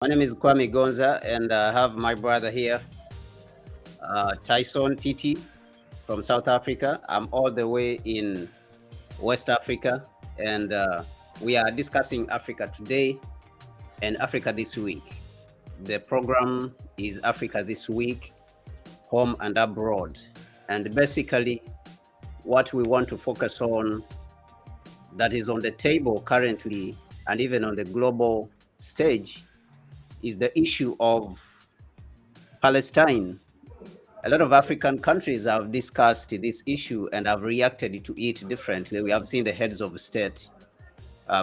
My name is Kwame Gonza, and I have my brother here, Tyson Titi from South Africa. I'm all the way in West Africa, and we are discussing Africa today and Africa this week. The program is Africa this week, home and abroad. And basically, what we want to focus on that is on the table currently and even on the global stage is the issue of Palestine. A lot of African countries have discussed this issue and have reacted to it differently. We have seen the heads of state.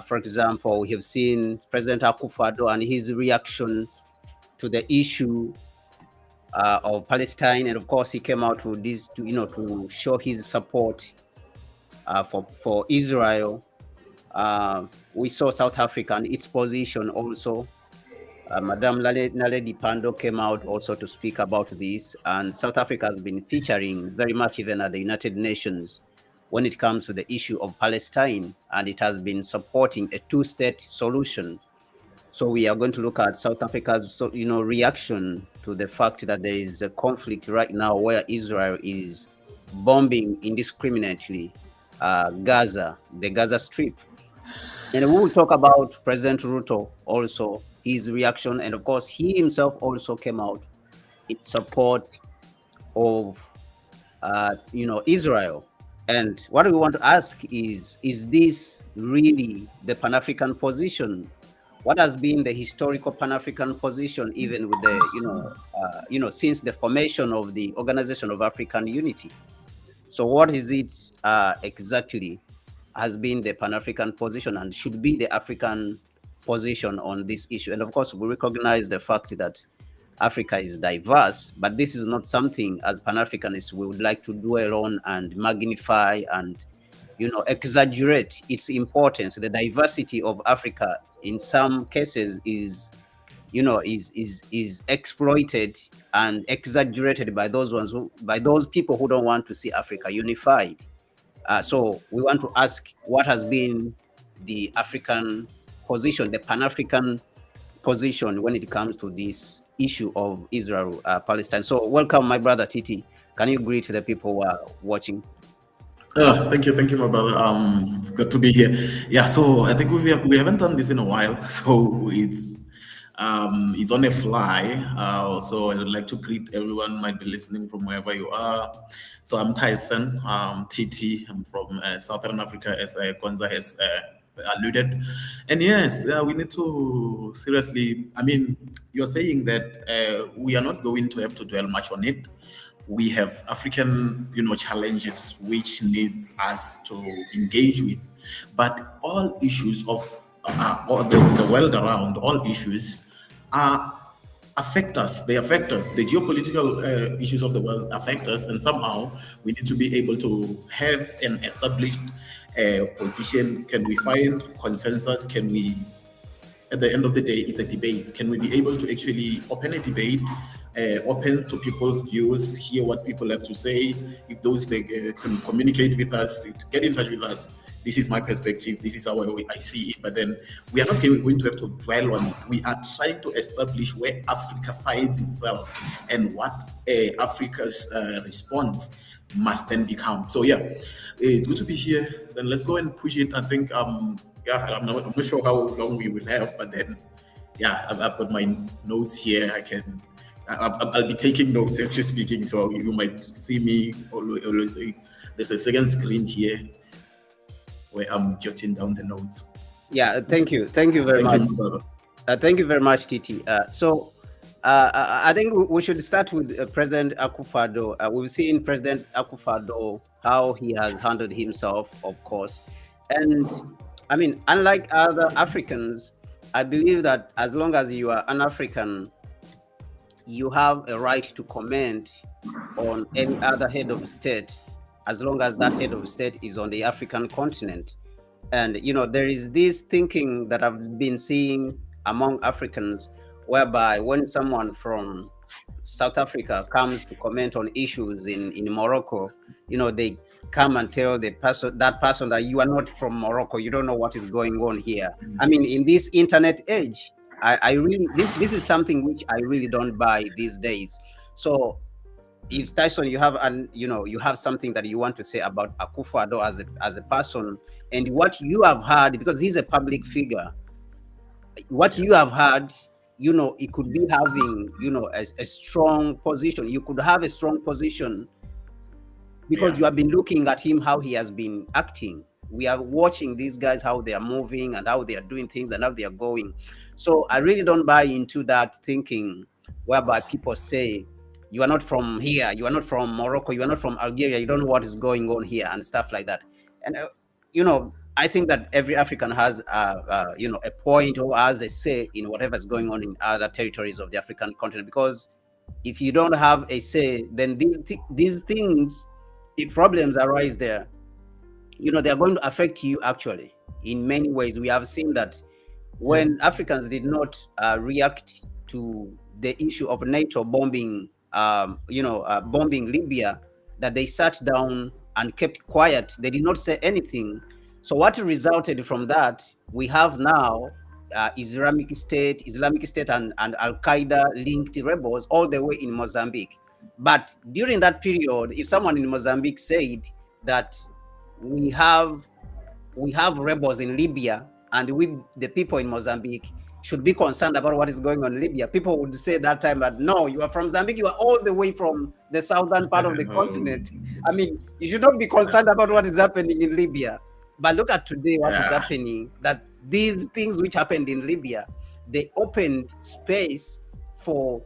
For example, we have seen President Akufo-Addo and his reaction to the issue of Palestine, and of course, he came out with this to show his support for Israel. We saw South Africa and its position also. Madame Naledi Pandor came out also to speak about this, and South Africa has been featuring very much even at the United Nations when it comes to the issue of Palestine, and it has been supporting a two-state solution. So we are going to look at South Africa's reaction to the fact that there is a conflict right now where Israel is bombing indiscriminately Gaza, the Gaza Strip. And we will talk about President Ruto also, his reaction. And of course, he himself also came out in support of, Israel. And what we want to ask is this really the Pan-African position? What has been the historical Pan-African position, even with the, since the formation of the Organization of African Unity? So what is it exactly has been the Pan-African position and should be the African position on this issue? And of course, we recognize the fact that Africa is diverse, but this is not something as Pan-Africanists we would like to dwell on and magnify and exaggerate its importance. The diversity of Africa in some cases is exploited and exaggerated by those people who don't want to see Africa unified. So we want to ask what has been the African position, the Pan-African position when it comes to this issue of Israel, Palestine. So welcome, my brother Titi. Can you greet the people who are watching? Thank you, my brother. It's good to be here. Yeah, so I think we haven't done this in a while, so it's on a fly. So I would like to greet everyone might be listening from wherever you are. So I'm Tyson, TT. I'm from Southern Africa, as Kwanzaa has alluded. And yes, we need to seriously. I mean, you're saying that we are not going to have to dwell much on it. We have African, challenges which needs us to engage with, but all issues of all the world around, all issues affect us. They affect us. The geopolitical issues of the world affect us, and somehow we need to be able to have an established position. Can we find consensus? Can we? At the end of the day, it's a debate. Can we be able to actually open a debate, open to people's views, hear what people have to say? If those they can communicate with us, get in touch with us. This is my perspective. This is how I see it. But then we are not going to have to dwell on it. We are trying to establish where Africa finds itself and what Africa's response must then become. So yeah, it's good to be here. Then let's go and push it. I think yeah, I'm not sure how long we will have, but then yeah, I've got my notes here. I'll be taking notes as you're speaking, so you might see me always say there's a second screen here where I'm jotting down the notes. Yeah, thank you very much. Thank you very much, Titi. So I think we should start with President Akufo-Addo. We've seen President Akufo-Addo, how he has handled himself, of course. And I mean, unlike other Africans, I believe that as long as you are an African, you have a right to comment on any other head of state, as long as that head of state is on the African continent. And, there is this thinking that I've been seeing among Africans, whereby when someone from South Africa comes to comment on issues in Morocco, they come and tell that person that you are not from Morocco, you don't know what is going on here. I mean, in this internet age, I really this is something which I really don't buy these days. So if Tyson, you have you have something that you want to say about Akufo-Addo as a person, and what you have heard, because he's a public figure, what you Yes. have heard, it could be having, a strong position. You could have a strong position because Yeah. you have been looking at him, how he has been acting. We are watching these guys, how they are moving and how they are doing things and how they are going. So I really don't buy into that thinking whereby people say, you are not from here, you are not from Morocco, you are not from Algeria, you don't know what is going on here and stuff like that. And I think that every African has a point or has a say in whatever is going on in other territories of the African continent, because if you don't have a say, then these things, if problems arise there, they are going to affect you actually in many ways. We have seen that when Yes. Africans did not react to the issue of NATO bombing, bombing Libya, that they sat down and kept quiet. They did not say anything. So what resulted from that, we have now Islamic State and Al Qaeda linked rebels all the way in Mozambique. But during that period, if someone in Mozambique said that we have we have rebels in Libya, and we, the people in Mozambique, should be concerned about what is going on in Libya, people would say that time that no, you are from Mozambique, you are all the way from the southern part of the continent. I mean, you should not be concerned about what is happening in Libya. But look at today, what is Yeah. happening, that these things which happened in Libya, they opened space for,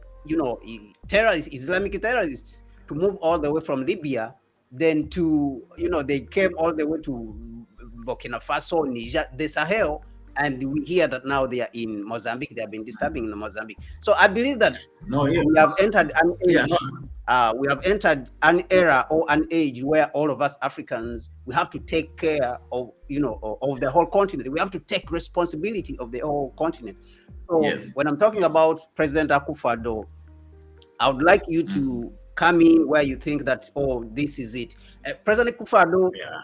terrorists, Islamic terrorists, to move all the way from Libya, then to, they came all the way to Burkina Faso, Niger, the Sahel, and we hear that now they are in Mozambique. They have been disturbing in Mozambique. So I believe that No. Yeah. we have entered an Yeah. No. age. We have entered an era or an age where all of us Africans, we have to take care of, of the whole continent. We have to take responsibility of the whole continent. So Yes. when I'm talking Yes. about President Akufo-Addo, I would like you to come in where you think that, oh, this is it. President Akufo-Addo Yeah.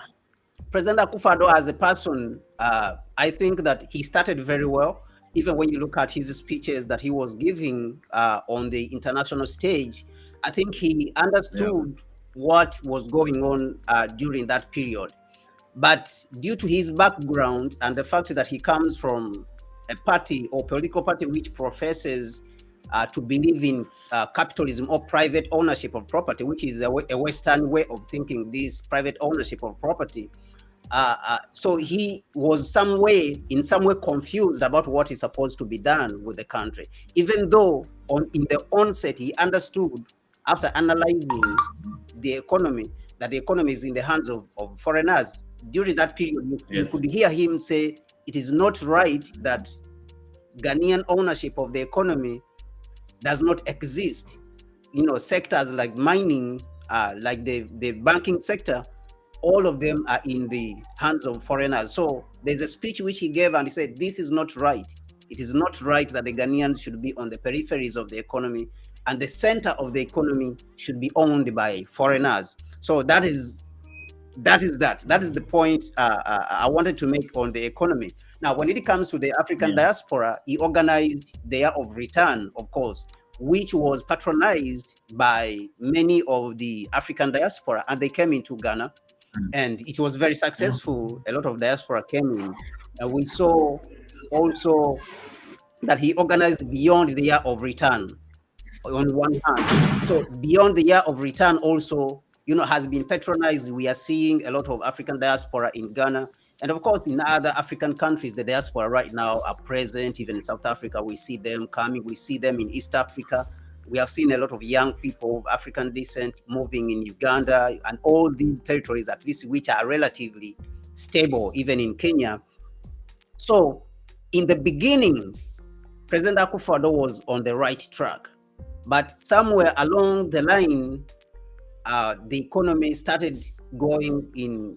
President Akufo-Addo as a person, I think that he started very well. Even when you look at his speeches that he was giving on the international stage, I think he Yeah. understood what was going on during that period. But due to his background and the fact that he comes from a party or political party which professes to believe in capitalism or private ownership of property, which is a Western way of thinking, this private ownership of property, so he was in some way confused about what is supposed to be done with the country, even though in the onset he understood, after analyzing the economy, that the economy is in the hands of foreigners. During that period, you Yes. could hear him say it is not right that Ghanaian ownership of the economy does not exist. Sectors like mining, like the banking sector, all of them are in the hands of foreigners. So there's a speech which he gave, and he said, this is not right. It is not right that the Ghanaians should be on the peripheries of the economy, and the center of the economy should be owned by foreigners. So that is the point I wanted to make on the economy. Now, when it comes to the African Yeah. diaspora, he organized the Year of Return, of course, which was patronized by many of the African diaspora, and they came into Ghana, and it was very Yeah. successful. A lot of diaspora came in, and we saw also that he organized Beyond the Year of Return on one hand. So Beyond the Year of Return also, has been patronized. We are seeing a lot of African diaspora in Ghana. And of course, in other African countries, the diaspora right now are present. Even in South Africa, we see them coming. We see them in East Africa. We have seen a lot of young people of African descent moving in Uganda and all these territories, at least, which are relatively stable, even in Kenya. So in the beginning, President Akufo-Addo was on the right track. But somewhere along the line, the economy started going in,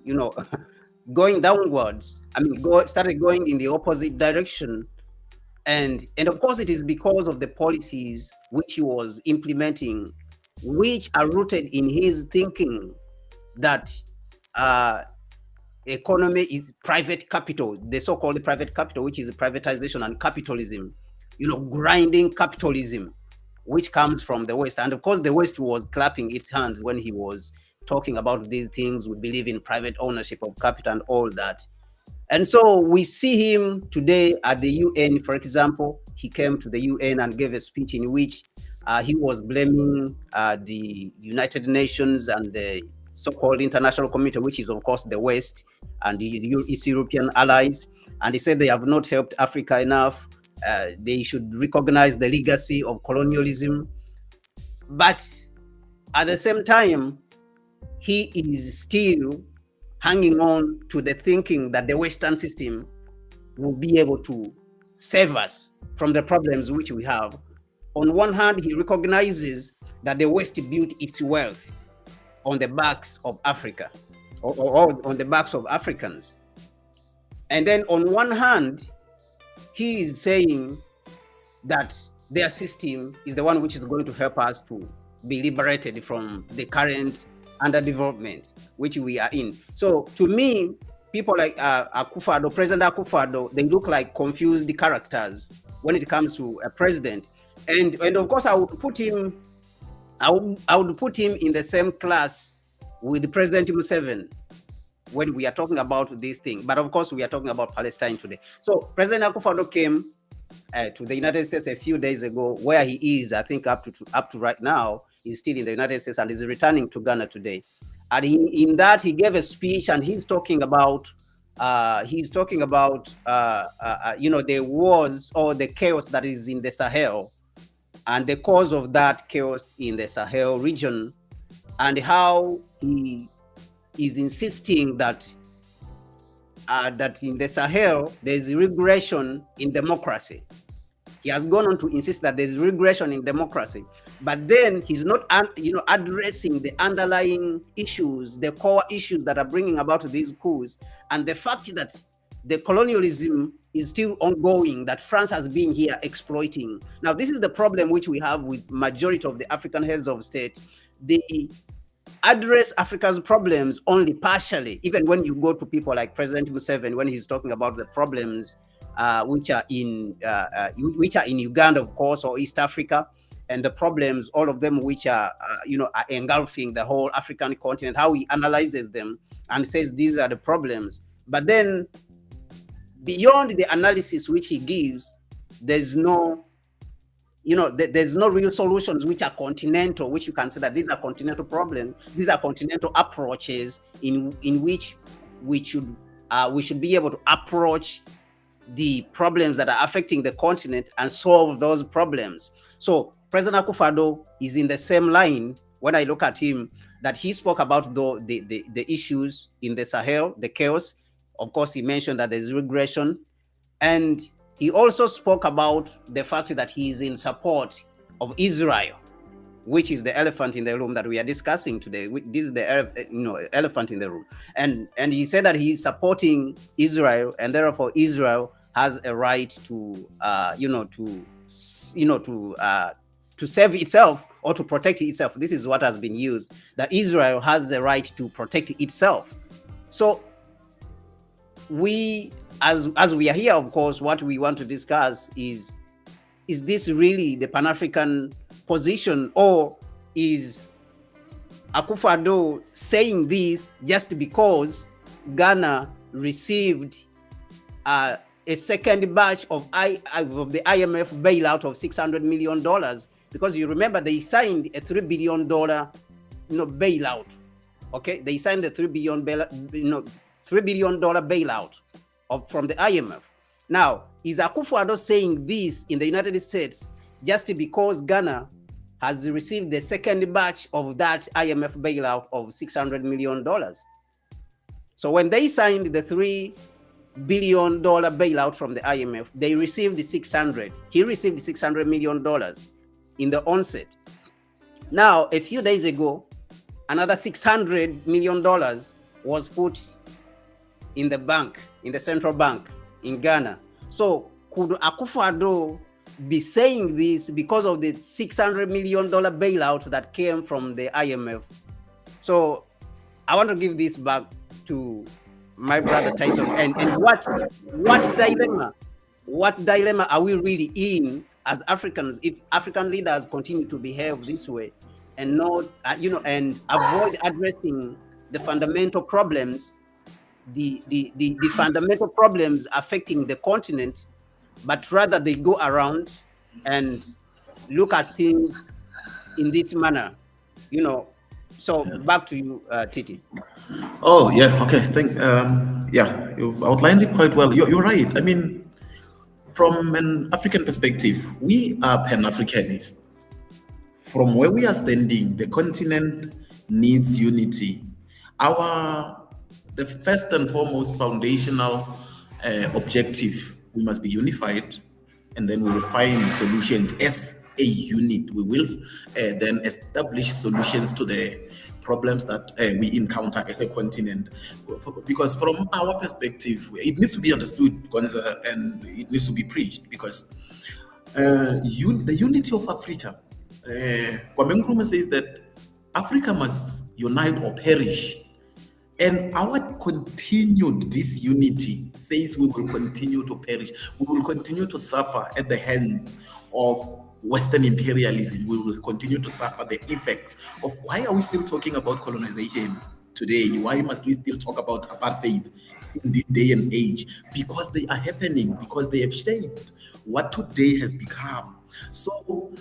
going downwards. I mean, started going in the opposite direction. And of course, it is because of the policies which he was implementing, which are rooted in his thinking that economy is private capital, the so-called private capital, which is privatization and capitalism. grinding capitalism, which comes from the West. And of course, the West was clapping its hands when he was talking about these things. We believe in private ownership of capital and all that. And so we see him today at the UN, for example. He came to the UN and gave a speech in which he was blaming the United Nations and the so-called international community, which is, of course, the West and the East European allies. And he said they have not helped Africa enough. They should recognize the legacy of colonialism. But at the same time, he is still hanging on to the thinking that the Western system will be able to save us from the problems which we have. On one hand, he recognizes that the West built its wealth on the backs of Africa, or on the backs of Africans. And then on one hand, he is saying that their system is the one which is going to help us to be liberated from the current underdevelopment which we are in. So to me, people like Akufo-Addo, President Akufo-Addo, they look like confused characters when it comes to a president. And of course, I would put him in the same class with President Museveni when we are talking about this thing. But of course, we are talking about Palestine today. So President Akufo-Addo came to the United States a few days ago, where he is, I think up to right now, he's still in the United States and is returning to Ghana today. And in that, he gave a speech, and he's talking about the wars or the chaos that is in the Sahel, and the cause of that chaos in the Sahel region, and how he is insisting that in the Sahel there's regression in democracy. He has gone on to insist that there's regression in democracy, but then he's not, addressing the underlying issues, the core issues that are bringing about these coups, and the fact that the colonialism is still ongoing, that France has been here exploiting. Now, this is the problem which we have with majority of the African heads of state. They address Africa's problems only partially. Even when you go to people like President Museveni, when he's talking about the problems which are in Uganda, of course, or East Africa, and the problems, all of them, which are engulfing the whole African continent, how he analyzes them and says these are the problems. But then, beyond the analysis which he gives, there's no real solutions which are continental, which you can say that these are continental problems. These are continental approaches in which we should be able to approach the problems that are affecting the continent and solve those problems. So President Akufo-Addo is in the same line when I look at him, that he spoke about the issues in the Sahel, the chaos. Of course, he mentioned that there's regression. And he also spoke about the fact that he is in support of Israel, which is the elephant in the room that we are discussing today. This is the elephant in the room. And he said that he is supporting Israel, and therefore Israel has a right to save itself or to protect itself. This is what has been used, that Israel has the right to protect itself. So we, as we are here, of course, what we want to discuss is this really the Pan-African position, or is Akufo-Addo saying this just because Ghana received a second batch of the IMF bailout of $600 million? Because you remember they signed a $3 billion bailout. Okay, they signed the $3 billion bailout from the IMF. Now, is Akufo-Addo saying this in the United States just because Ghana has received the second batch of that IMF bailout of $600 million? So when they signed the $3 billion bailout from the IMF, they received the 600. He received the $600 million in the onset. Now, a few days ago, another $600 million was put in the bank, in the central bank in Ghana. So could Akufo-Addo be saying this because of the $600 million bailout that came from the IMF? So I want to give this back to my brother Tyson. And what dilemma are we really in as Africans, if African leaders continue to behave this way and not, and avoid addressing the fundamental problems, the fundamental problems affecting the continent, but rather they go around and look at things in this manner, So back to you, Titi. Oh yeah, okay. Yeah, you've outlined it quite well. You're right. I mean, from an African perspective, we are Pan-Africanists. From where we are standing, the continent needs unity. The first and foremost foundational objective, we must be unified, and then we will find solutions as a unit. We will then establish solutions to the problems that we encounter as a continent. Because from our perspective, it needs to be understood, Gonza, and it needs to be preached, because the unity of Africa, Kwame Nkrumah says that Africa must unite or perish. And our continued disunity says we will continue to perish. We will continue to suffer at the hands of Western imperialism. We will continue to suffer the effects of why are we still talking about colonization today? Why must we still talk about apartheid in this day and age? Because they are happening, because they have shaped what today has become. So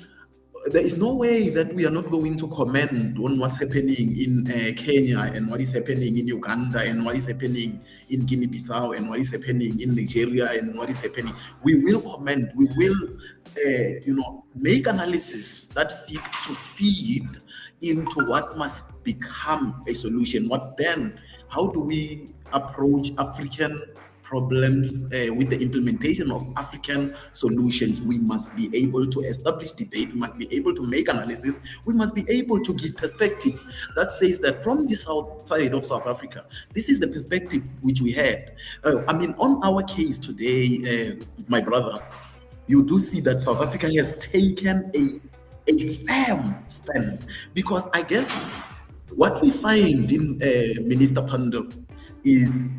there is no way that we are not going to comment on what's happening in Kenya and what is happening in Uganda and what is happening in Guinea-Bissau and what is happening in Nigeria and what is happening. We will comment. We will, make analysis that seek to feed into what must become a solution. How do we approach African problems with the implementation of African solutions? We must be able to establish debate. We must be able to make analysis. We must be able to give perspectives that says that from the south side of South Africa, this is the perspective which we had. On our case today, my brother, you do see that South Africa has taken a firm stand, because I guess what we find in Minister Pandor is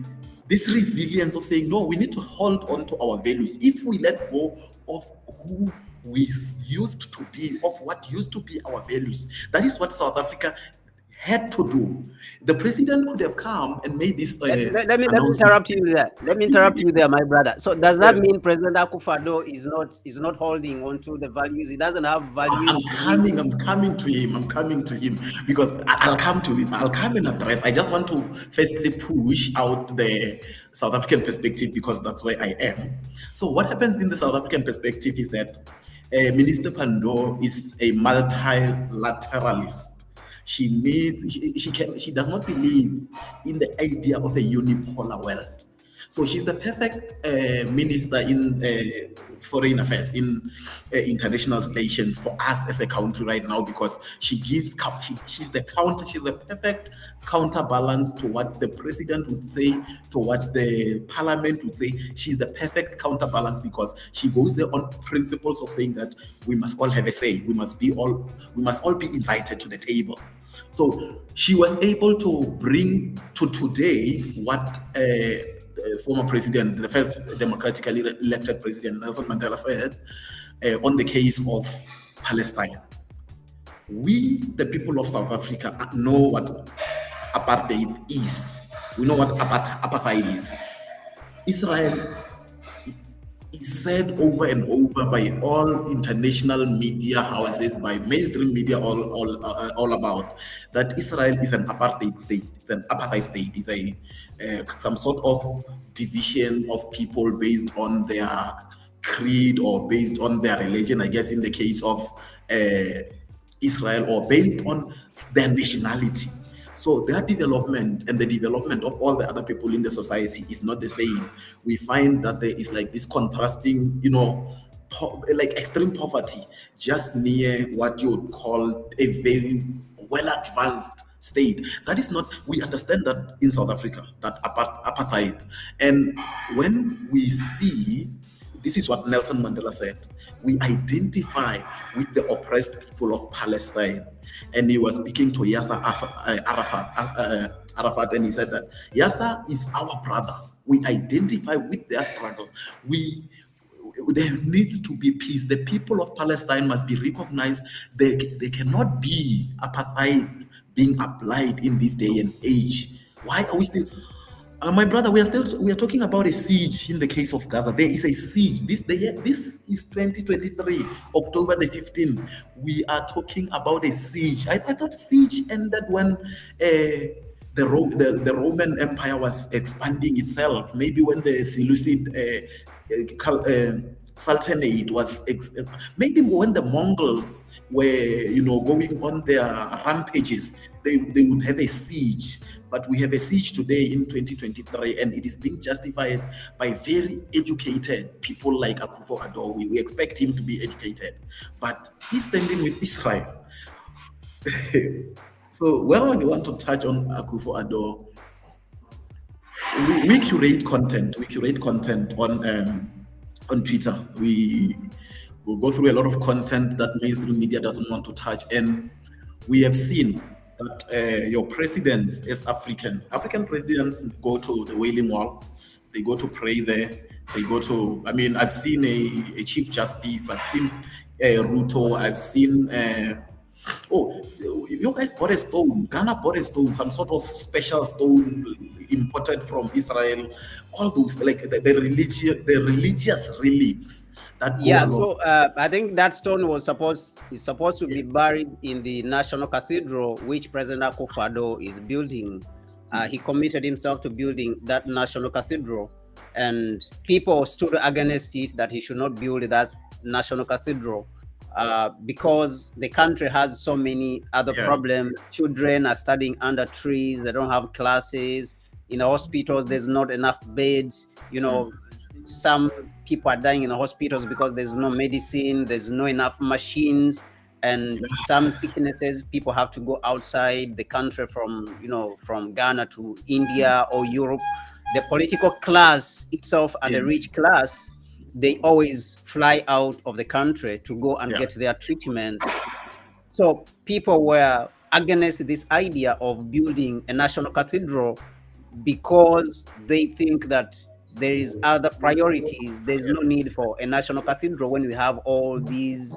this resilience of saying, no, we need to hold on to our values. If we let go of who we used to be, of what used to be our values, that is what South Africa had to do. The president could have come and made this. Let me interrupt you there. Let me interrupt you there, my brother. So does that mean President Akufo-Addo is not holding on to the values? He doesn't have values. I'm coming to him because I'll come to him. I'll come and address. I just want to firstly push out the South African perspective, because that's where I am. So what happens in the South African perspective is that Minister Pandor is a multilateralist. She does not believe in the idea of a unipolar world. So she's the perfect minister in foreign affairs, in international relations for us as a country right now, because she's the perfect counterbalance to what the president would say, to what the parliament would say. She's the perfect counterbalance, because she goes there on principles of saying that we must all have a say. We must all be invited to the table. So she was able to bring to today what former president, the first democratically elected president, Nelson Mandela, said on the case of Palestine. We, the people of South Africa, know what apartheid is. We know what apartheid is. Israel is said over and over by all international media houses, by mainstream media, all about that Israel is an apartheid state. It's an apartheid state. It's some sort of division of people based on their creed or based on their religion, I guess in the case of Israel, or based on their nationality. So their development and the development of all the other people in the society is not the same. We find that there is like this contrasting, like extreme poverty just near what you would call a very well advanced state. That is not, we understand that in South Africa, that apartheid. And when we see, this is what Nelson Mandela said, we identify with the oppressed people of Palestine. And he was speaking to Yasser Arafat, and he said that Yasser is our brother. We identify with their struggle. there needs to be peace. The people of Palestine must be recognized. They cannot be apartheid being applied in this day and age. Why are we still? My brother, we are talking about a siege in the case of Gaza. There is a siege. This is 2023, October the 15th. We are talking about a siege. I thought siege ended when the Roman Empire was expanding itself. Maybe when the Seleucid Sultanate was maybe when the Mongols were going on their rampages, they would have a siege. But we have a siege today in 2023, and it is being justified by very educated people like Akufo-Addo. We expect him to be educated, but he's standing with Israel. So, well, we want to touch on Akufo-Addo. We curate content. We curate content on Twitter. We will go through a lot of content that mainstream media doesn't want to touch, and we have seen that your presidents as African presidents go to the Wailing Wall, they go to pray there, they go to, I've seen a Chief Justice, I've seen Ruto, I've seen, you guys bought a stone, Ghana bought a stone, some sort of special stone imported from Israel, all those, like the religious relics. So I think that stone is supposed to be buried in the National Cathedral, which President Akufo-Addo is building. He committed himself to building that National Cathedral, and people stood against it that he should not build that National Cathedral because the country has so many other problems. Children are studying under trees. They don't have classes. In the hospitals, there's not enough beds. Some people are dying in the hospitals because there's no medicine, there's no enough machines, and some sicknesses people have to go outside the country from Ghana to India or Europe. The political class itself and the rich class, they always fly out of the country to go and get their treatment. So people were against this idea of building a national cathedral because they think that there is other priorities. There's no need for a national cathedral when we have all these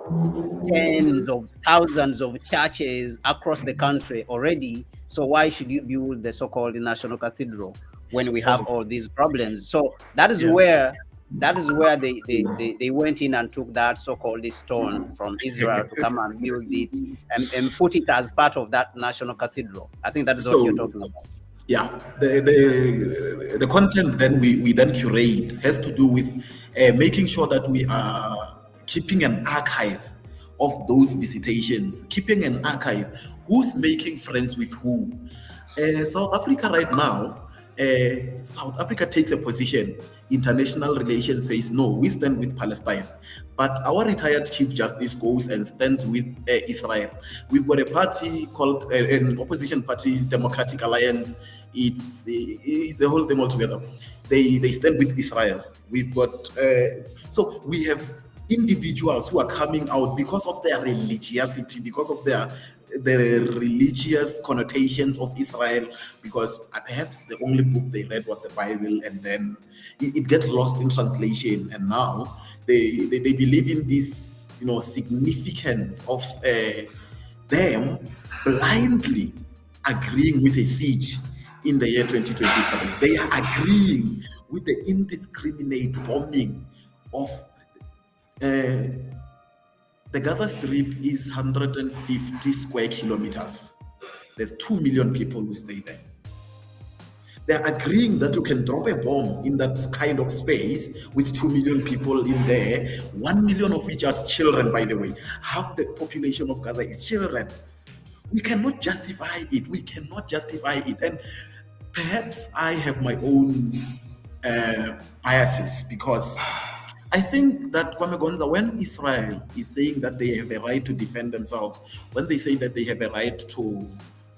tens of thousands of churches across the country already. So why should you build the so-called national cathedral when we have all these problems? So that is where they went in and took that so-called stone from Israel to come and build it and put it as part of that national cathedral. I think that is what you're talking about. Yeah, the content then we then curate has to do with making sure that we are keeping an archive of those visitations, keeping an archive. Who's making friends with who? South Africa right now, South Africa takes a position. International relations says no, we stand with Palestine. But our retired Chief Justice goes and stands with Israel. We've got a party called an opposition party, Democratic Alliance. It's a whole thing altogether. They stand with Israel. We've got so we have individuals who are coming out because of their religiosity, because of the religious connotations of Israel, because perhaps the only book they read was the Bible, and then it gets lost in translation, and now they believe in this significance of them blindly agreeing with a siege in the year 2023. They are agreeing with the indiscriminate bombing of the Gaza Strip is 150 square kilometers. There's 2 million people who stay there. They're agreeing that you can drop a bomb in that kind of space with 2 million people in there, 1 million of which are children, by the way. Half the population of Gaza is children. We cannot justify it. We cannot justify it. And perhaps I have my own biases, because I think that Kwame Gonza, when Israel is saying that they have a right to defend themselves, when they say that they have a right to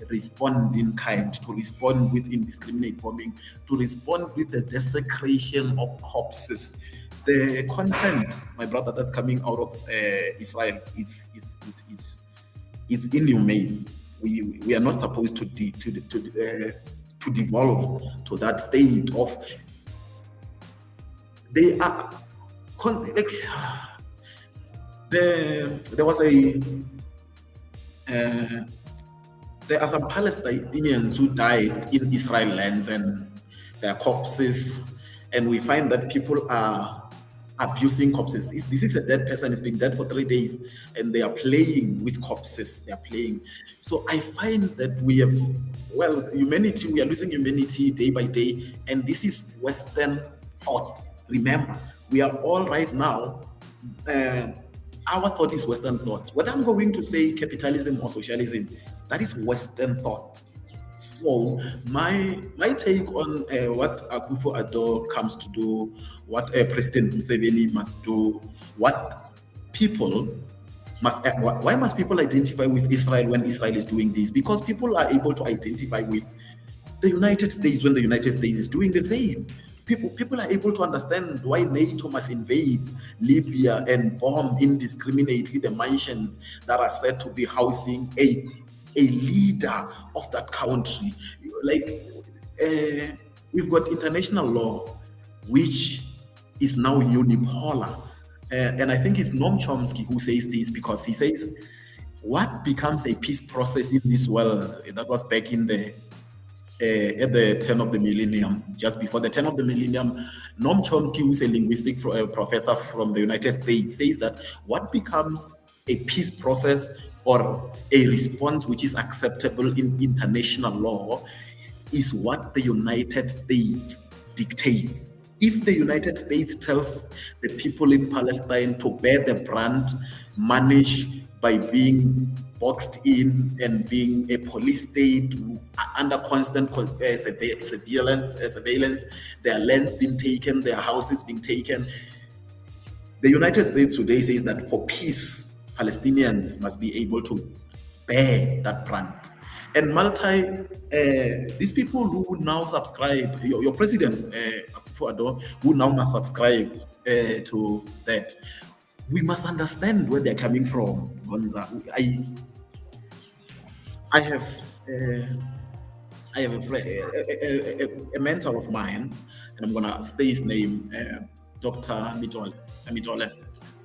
respond in kind, to respond with indiscriminate bombing, to respond with the desecration of corpses, the content, my brother, that's coming out of Israel is inhumane. We are not supposed to devolve to that state of. They are like there was a there are some Palestinians who died in Israel lands and their corpses, and we find that people are abusing corpses. This is a dead person, it's been dead for 3 days, and they are playing with corpses. They are playing. So I find that we have, well, humanity, we are losing humanity day by day, and this is Western thought. Remember, we are all right now. Our thought is Western thought. Whether I'm going to say capitalism or socialism, that is Western thought. So my take on what Akufo-Addo comes to do, what President Museveni must do, what people must, why must people identify with Israel when Israel is doing this? Because people are able to identify with the United States when the United States is doing the same. People are able to understand why NATO must invade Libya and bomb indiscriminately the mansions that are said to be housing a leader of that country. Like we've got international law, which is now unipolar. And I think it's Noam Chomsky who says this, because he says, what becomes a peace process in this world? That was back in the at the turn of the millennium, just before the turn of the millennium. Noam Chomsky, who's a linguistic professor from the United States, says that what becomes a peace process or a response which is acceptable in international law is what the United States dictates. If the United States tells the people in Palestine to bear the brunt, manage by being boxed in and being a police state under constant surveillance, their lands being taken, their houses being taken. The United States today says that for peace, Palestinians must be able to bear that brunt. And these people who now subscribe, your president, Akufo-Addo, who now must subscribe to that, we must understand where they're coming from. I have a mentor of mine, and I'm gonna say his name, Dr. Mitole.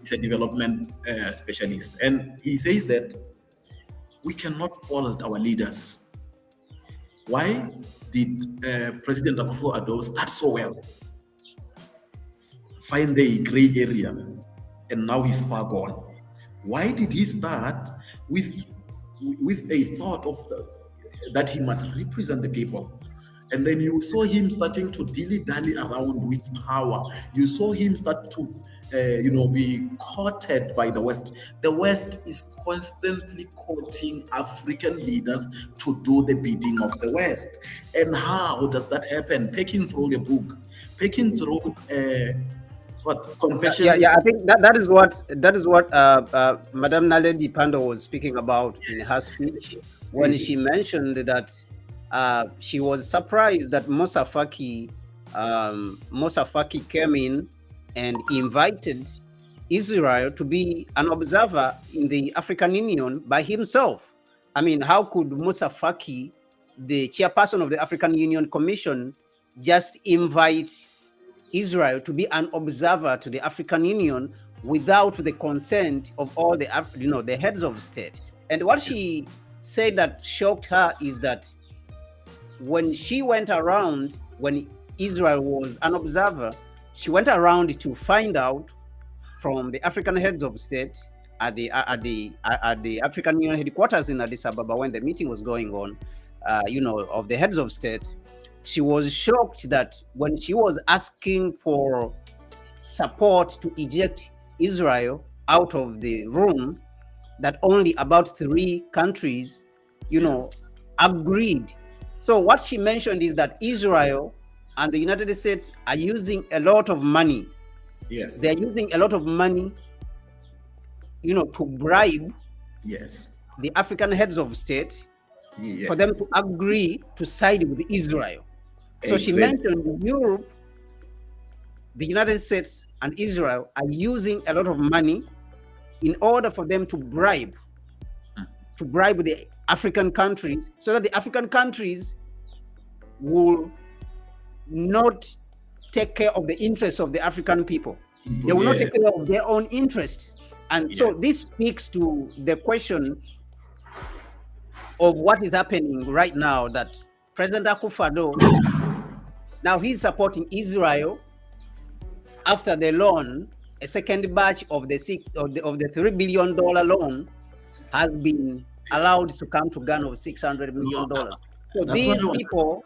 He's a development specialist, and he says that we cannot fault our leaders. Why did President Akufo-Addo start so well? Find the gray area, and now he's far gone. Why did he start with a thought of that he must represent the people? And then you saw him starting to dilly-dally around with power. You saw him start to be courted by the West. The West is constantly courting African leaders to do the bidding of the West. And how does that happen? Perkins wrote a book. Perkins wrote Confessions. Yeah. I think that is what Madame Naledi Pandor was speaking about in her speech when she mentioned that she was surprised that Moussa Faki came in and invited Israel to be an observer in the African Union by himself. I mean, how could Moussa Faki, the chairperson of the African Union Commission, just invite Israel to be an observer to the African Union without the consent of all the heads of state? And what she said that shocked her is that when she went around, when Israel was an observer, she went around to find out from the African heads of state at the African Union headquarters in Addis Ababa when the meeting was going on, of the heads of state. She was shocked that when she was asking for support to eject Israel out of the room, that only about 3 countries, agreed. So what she mentioned is that Israel and the United States are using a lot of money. Yes. They're using a lot of money, to bribe the African heads of state for them to agree to side with Israel. So she mentioned Europe, the United States, and Israel are using a lot of money in order for them to bribe the African countries, so that the African countries will not take care of the interests of the African people. They will not Yeah, take care of their own interests. And yeah, so this speaks to the question of what is happening right now, that President Akufo-Addo, now he's supporting Israel after the loan, a second batch of the $3 billion loan has been yes. allowed to come to Ghana of $600 million. So That's what I these want. people,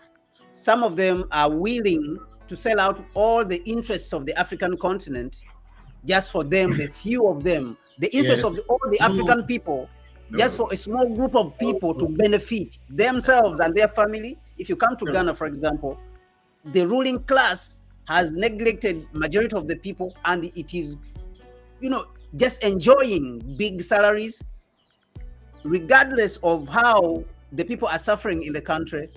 some of them are willing to sell out all the interests of the African continent just for them, the few of them, the Yeah. interests of all the No, African people, just no, for a small group of people to benefit themselves and their family. If you come to no. Ghana, for example, the ruling class has neglected majority of the people, and it is, just enjoying big salaries, regardless of how the people are suffering in the country.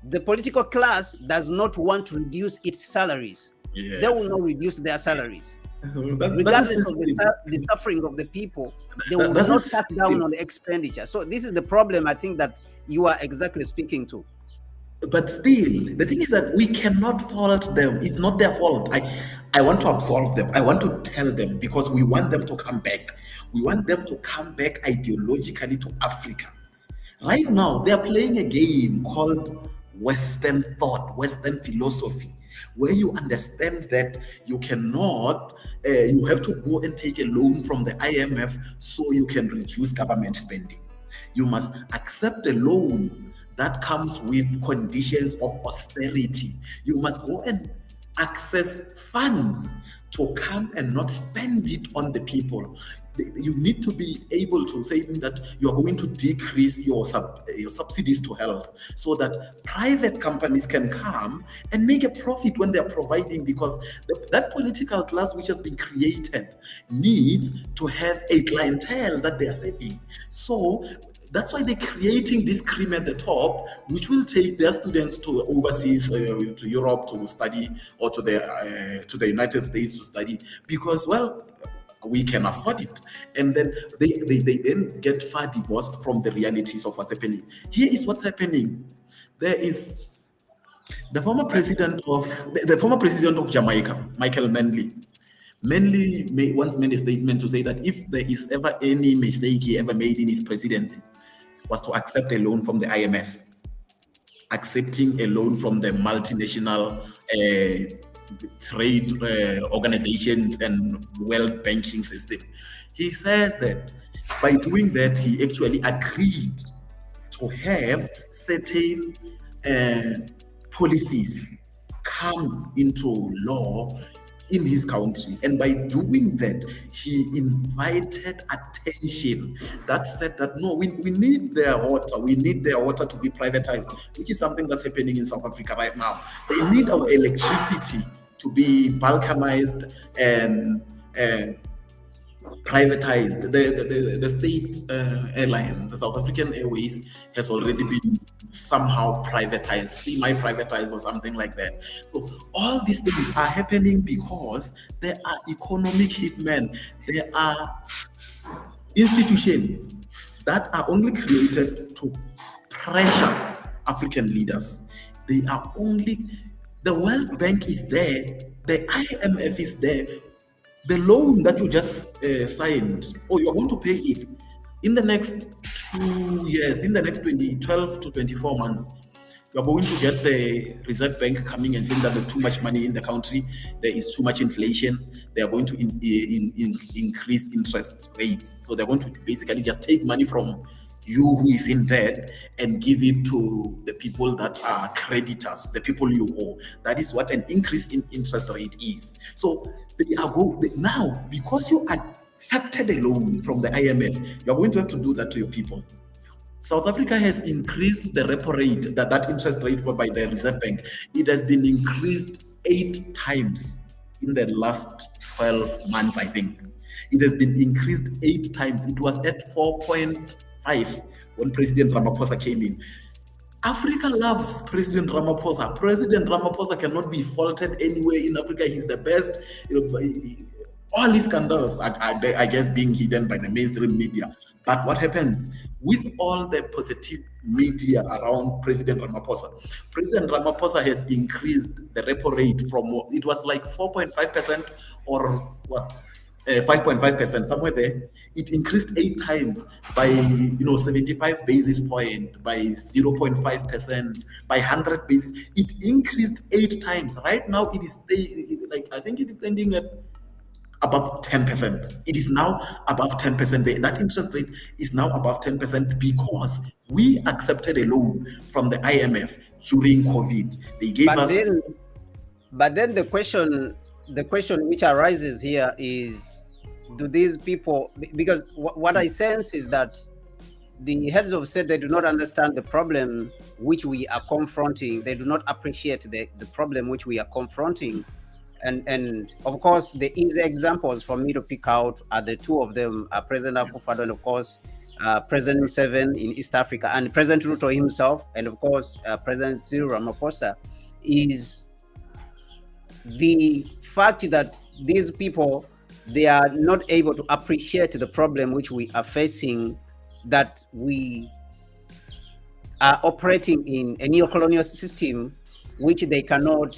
The political class does not want to reduce its salaries. They will Yes. not reduce their salaries. That's a Regardless of system. the suffering of the people, they will That's a not cut down system. on the expenditure. So this is the problem, I think, that you are exactly speaking to. But still, the thing is that we cannot fault them. It's not their fault. I want to absolve them. I want to tell them because we want them to come back. We want them to come back ideologically to Africa. Right now, they are playing a game called Western thought, Western philosophy, where you understand that you cannot, you have to go and take a loan from the IMF so you can reduce government spending. You must accept a loan that comes with conditions of austerity. You must go and access funds to come and not spend it on the people. You need to be able to say that you are going to decrease your subsidies to health so that private companies can come and make a profit when they are providing, because that political class which has been created needs to have a clientele that they are serving. So that's why they're creating this cream at the top, which will take their students to overseas, to Europe to study, or to the United States to study, because, well, we can afford it. And then they then get far divorced from the realities of what's happening. Here is what's happening. There is the former president of Jamaica, Michael Manley. Once made a statement to say that if there is ever any mistake he ever made in his presidency, was to accept a loan from the IMF, accepting a loan from the multinational trade organizations and world banking system. He says that by doing that, he actually agreed to have certain policies come into law in his country. And by doing that, he invited attention that said that no, we need their water, we need their water to be privatized, which is something that's happening in South Africa right now. They need our electricity to be balkanized and privatized. The state airline, the South African Airways, has already been somehow privatized, semi-privatized or something like that. So all these things are happening because there are economic hitmen. There are institutions that are only created to pressure African leaders. They are only, the World Bank is there, the IMF is there. The loan that you just signed, or you're going to pay it in the next 2 years, in the next 12 to 24 months, you're going to get the Reserve Bank coming and saying that there's too much money in the country, there is too much inflation, they are going to increase interest rates. So they're going to basically just take money from you who is in debt and give it to the people that are creditors, the people you owe. That is what an increase in interest rate is. So now, because you accepted a loan from the IMF, you're going to have to do that to your people. South Africa has increased the repo rate, that interest rate by the Reserve Bank. It has been increased 8 times in the last 12 months, I think. It has been increased 8 times. It was at 4.5 when President Ramaphosa came in. Africa loves President Ramaphosa. President Ramaphosa cannot be faulted anywhere in Africa. He's the best. All these scandals, I guess, being hidden by the mainstream media. But what happens with all the positive media around President Ramaphosa? President Ramaphosa has increased the repo rate from, it was like 4.5% or what, 5.5%, somewhere there. It increased 8 times by 75 basis point, by 0.5%, by 100 basis. It increased 8 times. Right now, it is like, I think it is standing at above 10%. It is now above 10%. That interest rate is now above 10% because we accepted a loan from the IMF during COVID. They gave But us. then the question which arises here is, do these people, because what I sense is that the heads of state, they do not understand the problem which we are confronting. They do not appreciate the problem which we are confronting. And of course, the easy examples for me to pick out are the two of them, President Akufo-Addo, and of course, President Museveni in East Africa, and President Ruto himself, and of course, President Cyril Ramaphosa, is the fact that these people, they are not able to appreciate the problem which we are facing, that we are operating in a neo-colonial system which they cannot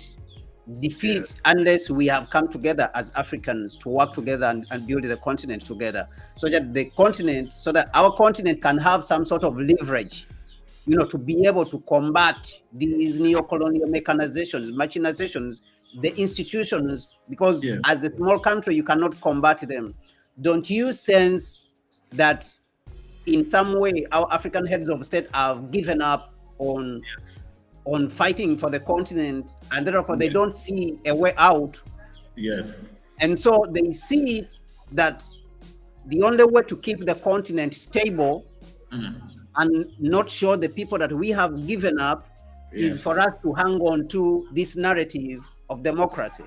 defeat unless we have come together as Africans to work together and build the continent together, so that our continent can have some sort of leverage, to be able to combat these neo-colonial machinations, the institutions, because as a small country, you cannot combat them. Don't you sense that in some way our African heads of state have given up on fighting for the continent, and therefore they don't see a way out? Yes. And so they see that the only way to keep the continent stable and not show the people that we have given up is for us to hang on to this narrative of democracy.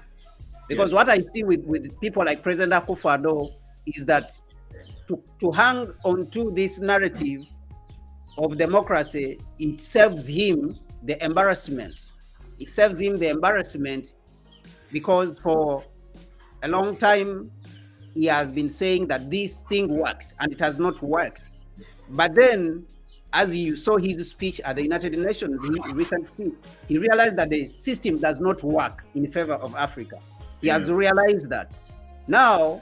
Because what I see with people like President Akufo-Addo is that to hang on to this narrative of democracy, it serves him the embarrassment. It serves him the embarrassment because for a long time he has been saying that this thing works, and it has not worked. But then, as you saw his speech at the United Nations, his recent speech, he realized that the system does not work in favor of Africa. He has realized that. Now,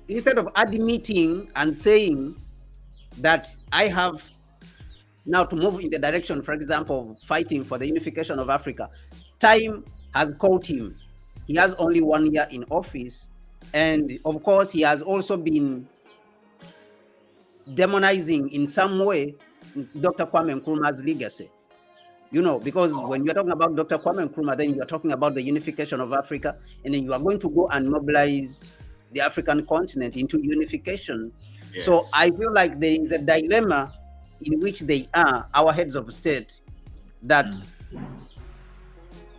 instead of admitting and saying that I have now to move in the direction, for example, of fighting for the unification of Africa, time has caught him. He has only 1 year in office. And of course, he has also been demonizing in some way Dr. Kwame Nkrumah's legacy. Because when you're talking about Dr. Kwame Nkrumah, then you're talking about the unification of Africa, and then you are going to go and mobilize the African continent into unification. So I feel like there is a dilemma in which they are, our heads of state, that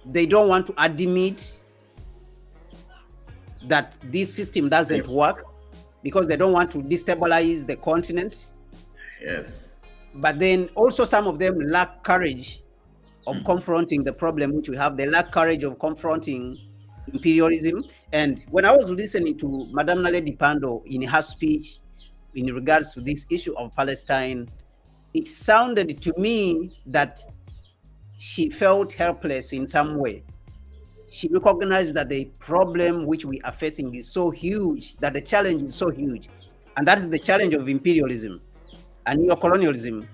they don't want to admit that this system doesn't work, because they don't want to destabilize the continent. But then also some of them lack courage of confronting the problem which we have. They lack courage of confronting imperialism. And when I was listening to Madame Naledi Pandor in her speech in regards to this issue of Palestine, it sounded to me that she felt helpless in some way. She recognized that the problem which we are facing is so huge, that the challenge is so huge. And that is the challenge of imperialism and neo-colonialism.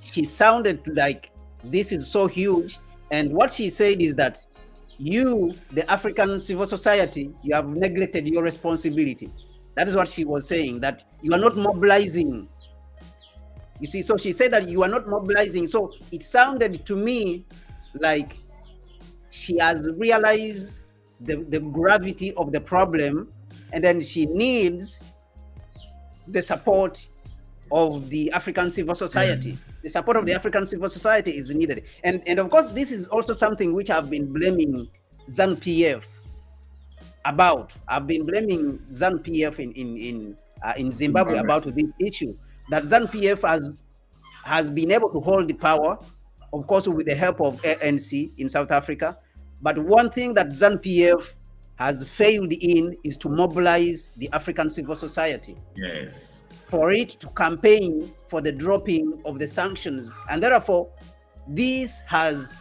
She sounded like this is so huge. And what she said is that you, the African civil society, you have neglected your responsibility. That is what she was saying, that you are not mobilizing. You see, so she said that you are not mobilizing. So it sounded to me like she has realized the gravity of the problem, and then she needs the support of the African civil society. The support of the African civil society is needed. And of course, this is also something which I've been blaming ZANU-PF about. I've been blaming ZANU-PF in Zimbabwe about this issue, that ZANU-PF has been able to hold the power, of course, with the help of ANC in South Africa. But one thing that ZANU-PF has failed in is to mobilize the African civil society. For it to campaign for the dropping of the sanctions. And therefore, this has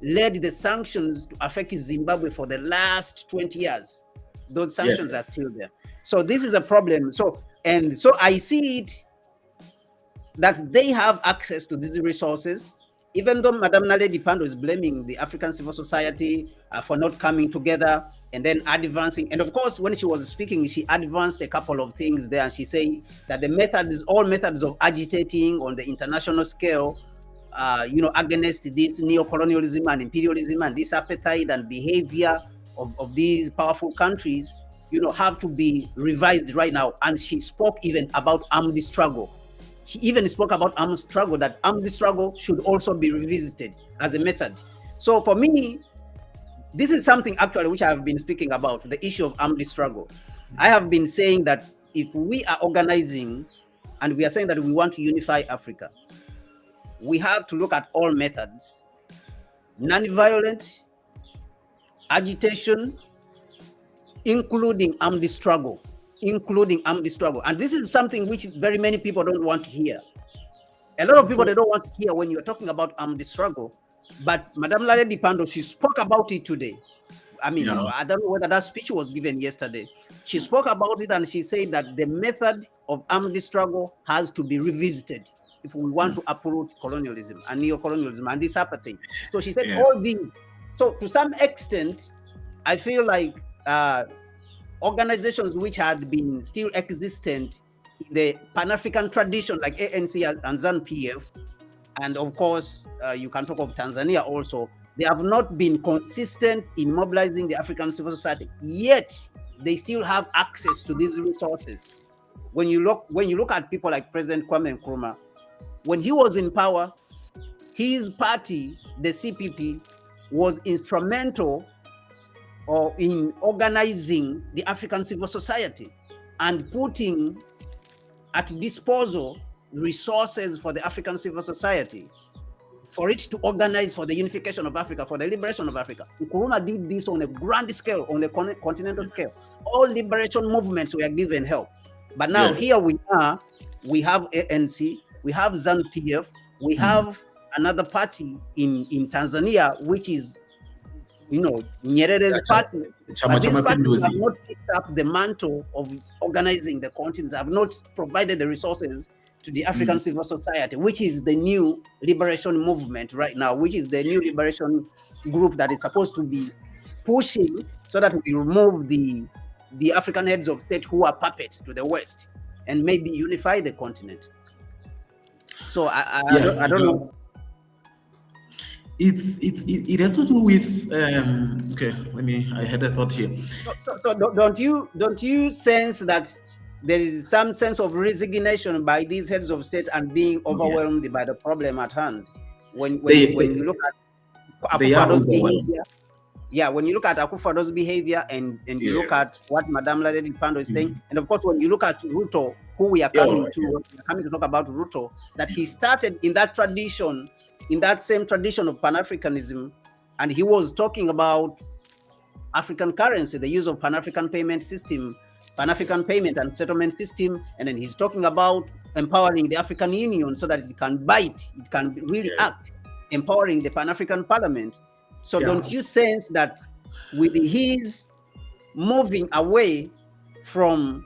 led the sanctions to affect Zimbabwe for the last 20 years. Those sanctions Yes. are still there. So this is a problem. So I see it that they have access to these resources, even though Madame Naledi Pandor is blaming the African civil society for not coming together and then advancing. And of course, when she was speaking, she advanced a couple of things there. And she said that the methods, all methods of agitating on the international scale, against this neo-colonialism and imperialism and this appetite and behavior of these powerful countries, have to be revised right now. And she spoke even about armed struggle. She even spoke about armed struggle, that armed struggle should also be revisited as a method. So for me, this is something actually which I have been speaking about, the issue of armed struggle. I have been saying that if we are organizing and we are saying that we want to unify Africa, we have to look at all methods: non-violent, agitation, including armed struggle. And this is something which very many people don't want to hear. A lot of people, they don't want to hear when you're talking about armed struggle. But Madame Naledi Pandor, she spoke about it today. I mean, I don't know whether that speech was given yesterday. She spoke about it and she said that the method of armed struggle has to be revisited if we want to uproot colonialism and neo-colonialism and this apathy. So she said all these. So to some extent, I feel like organizations which had been still existent in the Pan-African tradition, like ANC and ZANU-PF, and of course, you can talk of Tanzania also, they have not been consistent in mobilizing the African civil society. Yet, they still have access to these resources. When you look at people like President Kwame Nkrumah, when he was in power, his party, the CPP, was instrumental in organizing the African civil society and putting at disposal resources for the African civil society, for it to organize for the unification of Africa, for the liberation of Africa. Nkrumah did this on a grand scale, on the continental scale. All liberation movements were given help. But now here we are, we have ANC, we have ZANU-PF, we have another party in Tanzania, which is Nyerere's party. But these parties have not picked up the mantle of organizing the continent, have not provided the resources to the African civil society, which is the new liberation movement right now, which is the new liberation group that is supposed to be pushing so that we remove the African heads of state who are puppets to the West and maybe unify the continent. So I don't know. It has to do with I had a thought here. So don't you sense that there is some sense of resignation by these heads of state and being overwhelmed by the problem at hand? When you look at Akufo-Addo's behavior, when you look at Akufo-Addo's behavior and you look at what Madame Naledi Pandor is saying, and of course when you look at Ruto, who we are coming to talk about Ruto, that he started in that tradition, in that same tradition of Pan-Africanism, and he was talking about African currency, the use of Pan-African payment system, Pan-African payment and settlement system, and then he's talking about empowering the African Union so that it can bite, it can really act, empowering the Pan-African Parliament. So don't you sense that with his moving away from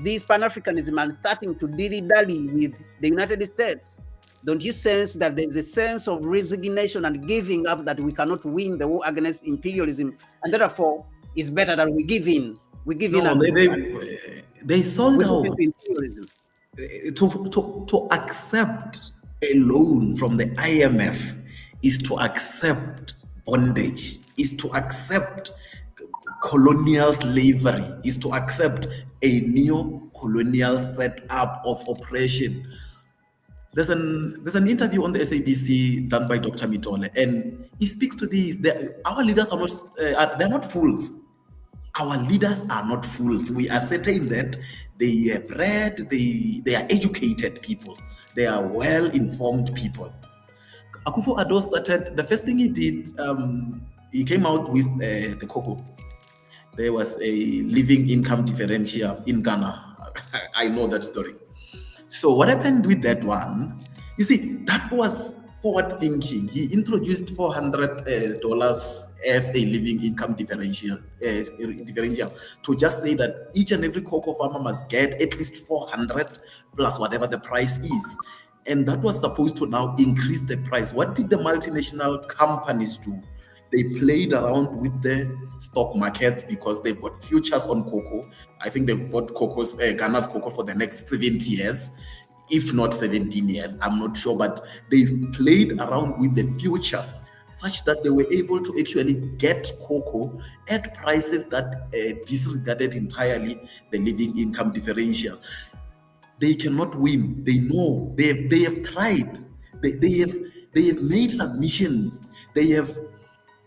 this Pan-Africanism and starting to dilly-dally with the United States, don't you sense that there's a sense of resignation and giving up, that we cannot win the war against imperialism, and therefore it's better that we give in? We give in. They sold out to accept a loan from the IMF is to accept bondage, is to accept colonial slavery, is to accept a neo-colonial setup of oppression. There's an interview on the SABC done by Dr. Mitole, and he speaks to this. Our leaders are not, they're not fools. Our leaders are not fools. We are certain that they have read, they are educated people. They are well-informed people. Akufo-Addo started, the first thing he did, he came out with the cocoa. There was a living income differential in Ghana. I know that story. So what happened with that one, you see, that was forward thinking. He introduced $400 as a living income differential to just say that each and every cocoa farmer must get at least 400 plus whatever the price is. And that was supposed to now increase the price. What did the multinational companies do? They played around with the stock markets because they've got futures on cocoa. I think they've bought Ghana's cocoa for the next 70 years, if not 17 years. I'm not sure, but they played around with the futures such that they were able to actually get cocoa at prices that disregarded entirely the living income differential. They cannot win. They know they have tried. They have made submissions.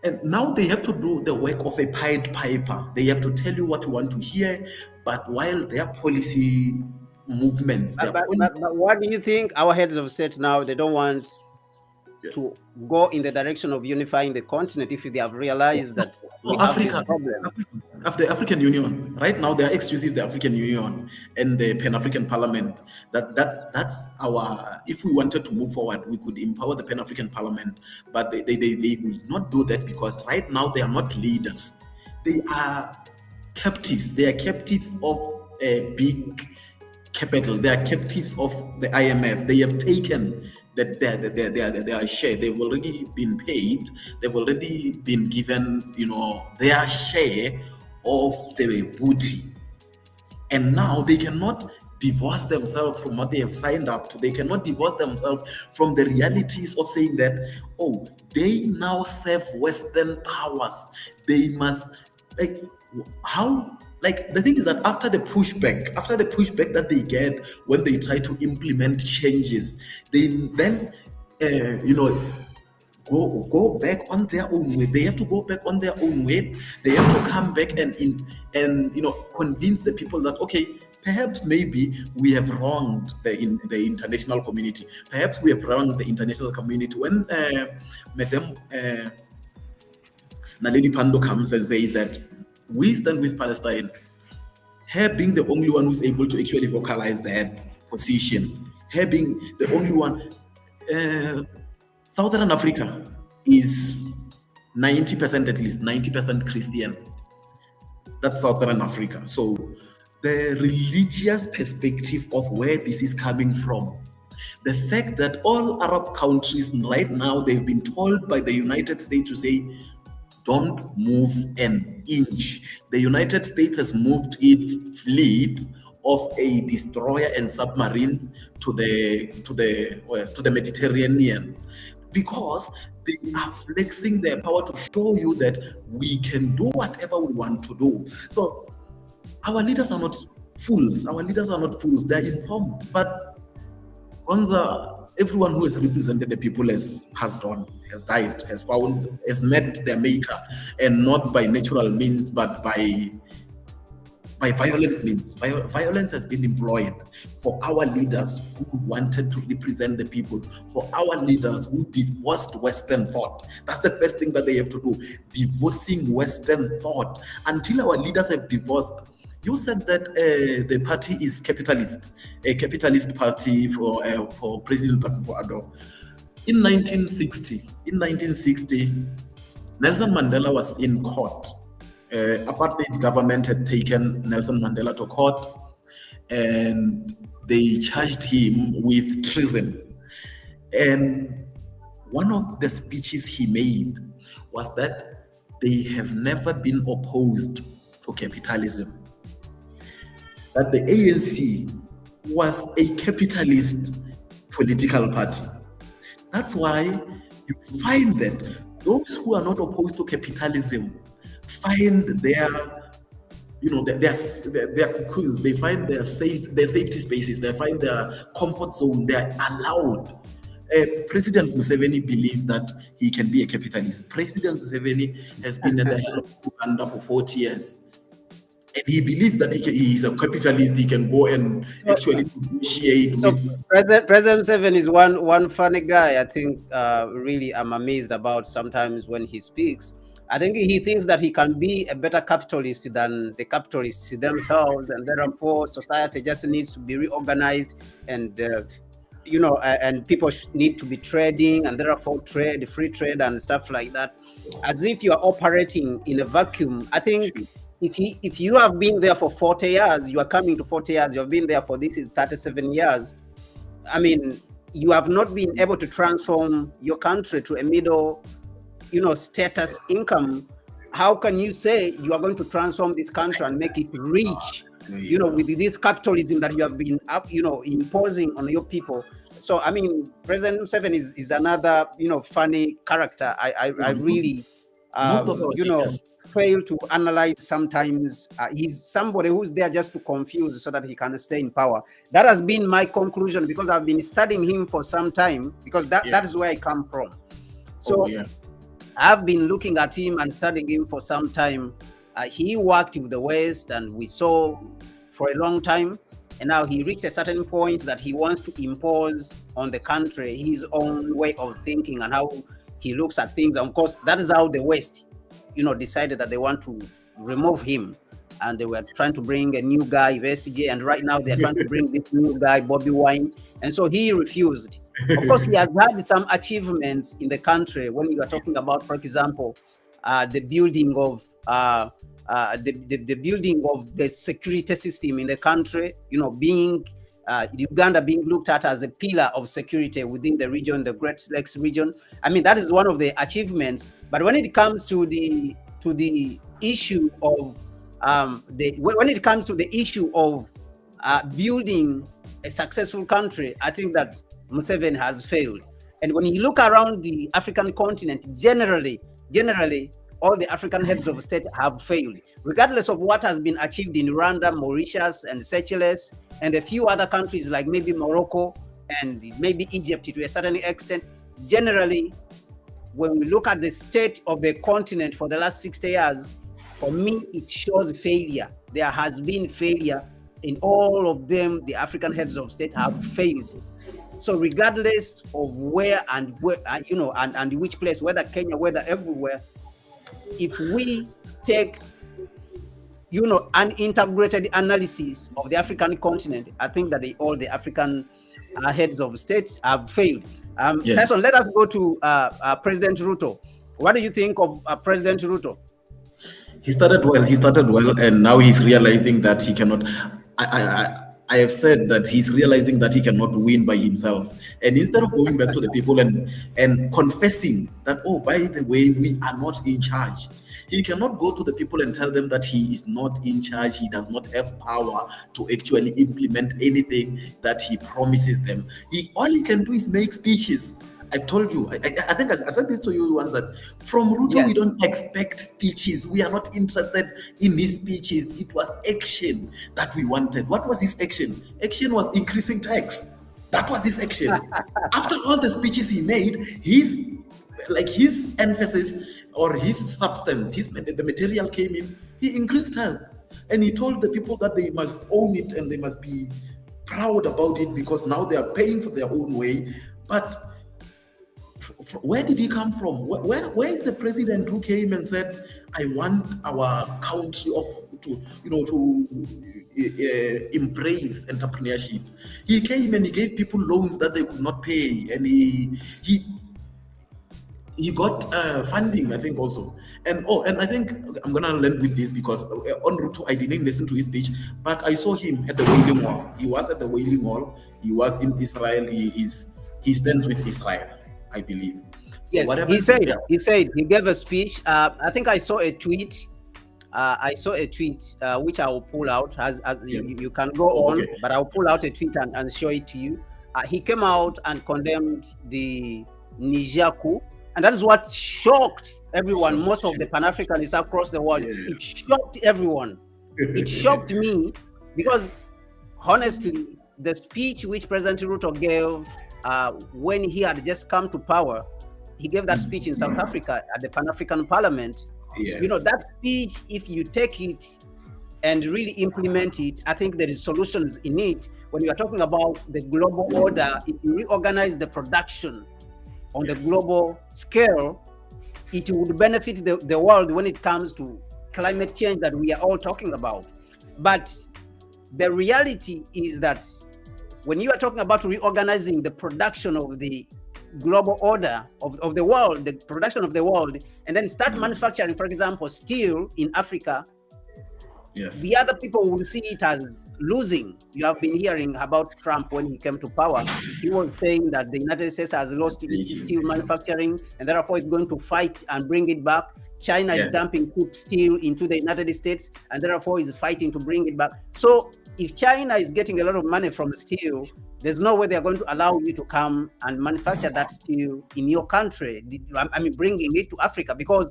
And now they have to do the work of a Pied Piper. They have to tell you what you want to hear, but while their policy movements, But what do you think our heads of state now, they don't want to go in the direction of unifying the continent if they have realized that we have this problem? Of the African Union, right now their excuse is the African Union and the Pan-African Parliament. That's our. If we wanted to move forward, we could empower the Pan-African Parliament, but they will not do that because right now they are not leaders. They are captives. They are captives of a big capital. They are captives of the IMF. They have taken their share. They've already been paid. They've already been given, their share of the booty. And now they cannot divorce themselves from what they have signed up to. They cannot divorce themselves from the realities of saying that, they now serve Western powers. They must, the thing is that after the pushback that they get when they try to implement changes, they then go back on their own way. They have to go back on their own way. They have to come back and convince the people that perhaps maybe we have wronged the international community. Perhaps we have wronged the international community. When Madam Naledi Pandor comes and says that we stand with Palestine, her being the only one who's able to actually vocalize that position, her being the only one, Southern Africa is 90% at least, 90% Christian. That's Southern Africa. So the religious perspective of where this is coming from, the fact that all Arab countries right now, they've been told by the United States to say, don't move an inch. The United States has moved its fleet of a destroyer and submarines to the Mediterranean because they are flexing their power to show you that we can do whatever we want to do. So our leaders are not fools. Our leaders are not fools. They're informed. But everyone who has represented the people has gone, has died, has met their maker, and not by natural means, but by violent means. Violence has been employed for our leaders who wanted to represent the people, for our leaders who divorced Western thought. That's the first thing that they have to do, divorcing Western thought. Until our leaders have divorced. You said that the party is capitalist, a capitalist party for President Akufo-Addo. In 1960, Nelson Mandela was in court. Apartheid government had taken Nelson Mandela to court, and they charged him with treason. And one of the speeches he made was that they have never been opposed to capitalism. That the ANC was a capitalist political party. That's why you find that those who are not opposed to capitalism find their cocoons, they find their safety spaces, they find their comfort zone, they're allowed. President Museveni believes that he can be a capitalist. President Museveni has been at the head of Uganda for 40 years. And he believes that he is a capitalist. He can go and actually negotiate with. President Museveni is one funny guy. I think really I'm amazed about sometimes when he speaks. I think he thinks that he can be a better capitalist than the capitalists themselves, and therefore society just needs to be reorganized and and people need to be trading, and therefore free trade and stuff like that, as if you are operating in a vacuum. I think if you have been there for 40 years, you are coming to 40 years, you have been there for this is 37 years. I mean, you have not been able to transform your country to a middle, status income. How can you say you are going to transform this country and make it rich, with this capitalism that you have been imposing on your people? So, I mean, President Museveni is another, funny character. I really, Most of our leaders. fail to analyze sometimes. He's somebody who's there just to confuse so that he can stay in power. That has been my conclusion, because I've been studying him for some time, because that is where I come from. So I've been looking at him and studying him for some time. He worked with the West, and we saw for a long time, and now he reached a certain point that he wants to impose on the country his own way of thinking and how he looks at things. And of course, that is how the West, decided that they want to remove him, and they were trying to bring a new guy, Vesige, and right now they're trying to bring this new guy, Bobby Wine, and so he refused. Of course, he has had some achievements in the country. When you are talking about, for example, the building of the building of the security system in the country, being Uganda being looked at as a pillar of security within the region, the Great Lakes region. I mean, that is one of the achievements. But when it comes to the issue of building a successful country, I think that Museveni has failed. And when you look around the African continent, generally, all the African heads of state have failed, regardless of what has been achieved in Rwanda, Mauritius, and Seychelles, and a few other countries like maybe Morocco and maybe Egypt to a certain extent. Generally, when we look at the state of the continent for the last 60 years, for me, it shows failure. There has been failure in all of them. The African heads of state have failed. So regardless of where and which place, whether Kenya, whether everywhere, if we take an integrated analysis of the African continent, I think that all the African heads of states have failed. Tyson, let us go to President Ruto. What do you think of President Ruto? He started well, and now he's realizing that he cannot. I have said that he's realizing that he cannot win by himself. And instead of going back to the people and confessing that, oh, by the way, we are not in charge, he cannot go to the people and tell them that he is not in charge. He does not have power to actually implement anything that he promises them. All he can do is make speeches. I've told you, I think I said this to you once, that from Ruto, we don't expect speeches. We are not interested in his speeches. It was action that we wanted. What was his action? Action was increasing tax. That was his action. After all the speeches he made, his emphasis or his substance, the material came in, he increased tax. And he told the people that they must own it and they must be proud about it because now they are paying for their own way. But where did he come from? Where is the president who came and said, I want our country to embrace entrepreneurship? He came and he gave people loans that they could not pay, and he got funding, I think, also. And I think I'm gonna land with this because on Ruto, I didn't listen to his speech, but I saw him at the Wailing Wall. He was at the Wailing Wall. He was in Israel. He stands with Israel, I believe. So yes, he said he gave a speech. I think I saw a tweet. Which I will pull out. You can go on, but I'll pull out a tweet and show it to you. He came out and condemned the Niger coup, and that is what shocked everyone. Most of the Pan-Africanists across the world. It shocked everyone. It shocked me because, honestly, the speech which President Ruto gave when he had just come to power, he gave that speech in South Africa at the Pan-African Parliament. Yes. That speech, if you take it and really implement it, I think there is solutions in it. When you are talking about the global order, if you reorganize the production on the global scale, it would benefit the world when it comes to climate change that we are all talking about. But the reality is that when you are talking about reorganizing the production of the global order of the world, the production of the world, and then start manufacturing, for example, steel in Africa, Yes. the other people will see it as losing. You have been hearing about Trump when he came to power. He was saying that the United States has lost its steel manufacturing and therefore is going to fight and bring it back. China is dumping cheap steel into the United States and therefore is fighting to bring it back. So if China is getting a lot of money from steel, there's no way they're going to allow you to come and manufacture that steel in your country. I mean, bringing it to Africa, because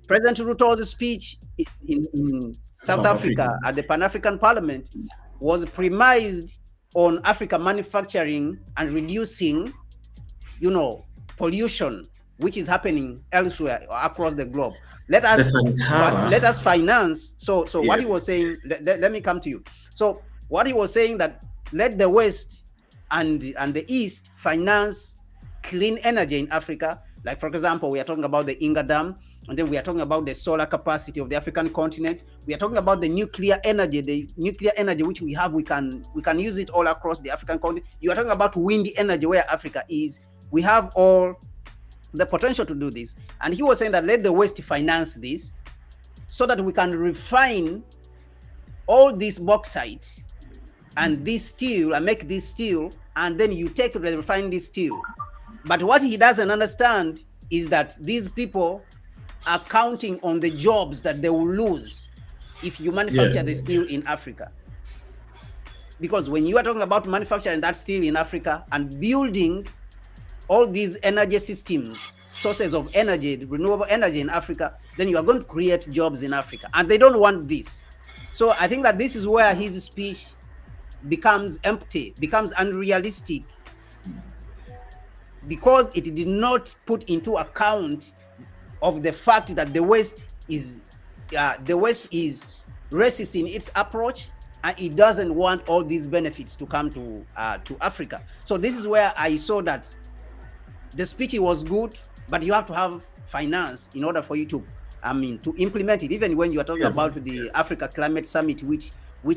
President Ruto's speech in South Africa at the Pan-African Parliament was premised on Africa manufacturing and reducing, pollution, which is happening elsewhere across the globe. Let us finance. So what he was saying, let me come to you. So what he was saying, that let the West and the East finance clean energy in Africa. Like, for example, we are talking about the Inga Dam, and then we are talking about the solar capacity of the African continent. We are talking about the nuclear energy which we have. We can use it all across the African continent. You are talking about wind energy, where Africa is. We have all the potential to do this. And he was saying that let the West finance this so that we can refine all this bauxite and this steel and make this steel, and then you take it and refine this steel. But what he doesn't understand is that these people are counting on the jobs that they will lose if you manufacture the steel in Africa. Because when you are talking about manufacturing that steel in Africa and building all these energy systems, sources of energy, renewable energy in Africa, then you are going to create jobs in Africa. And they don't want this. So I think that this is where his speech becomes empty, becomes unrealistic, because it did not put into account of the fact that the West is racist in its approach, and it doesn't want all these benefits to come to Africa. So this is where I saw that the speech was good, but you have to have finance in order for you to implement it. Even when you are talking about the Africa Climate Summit, which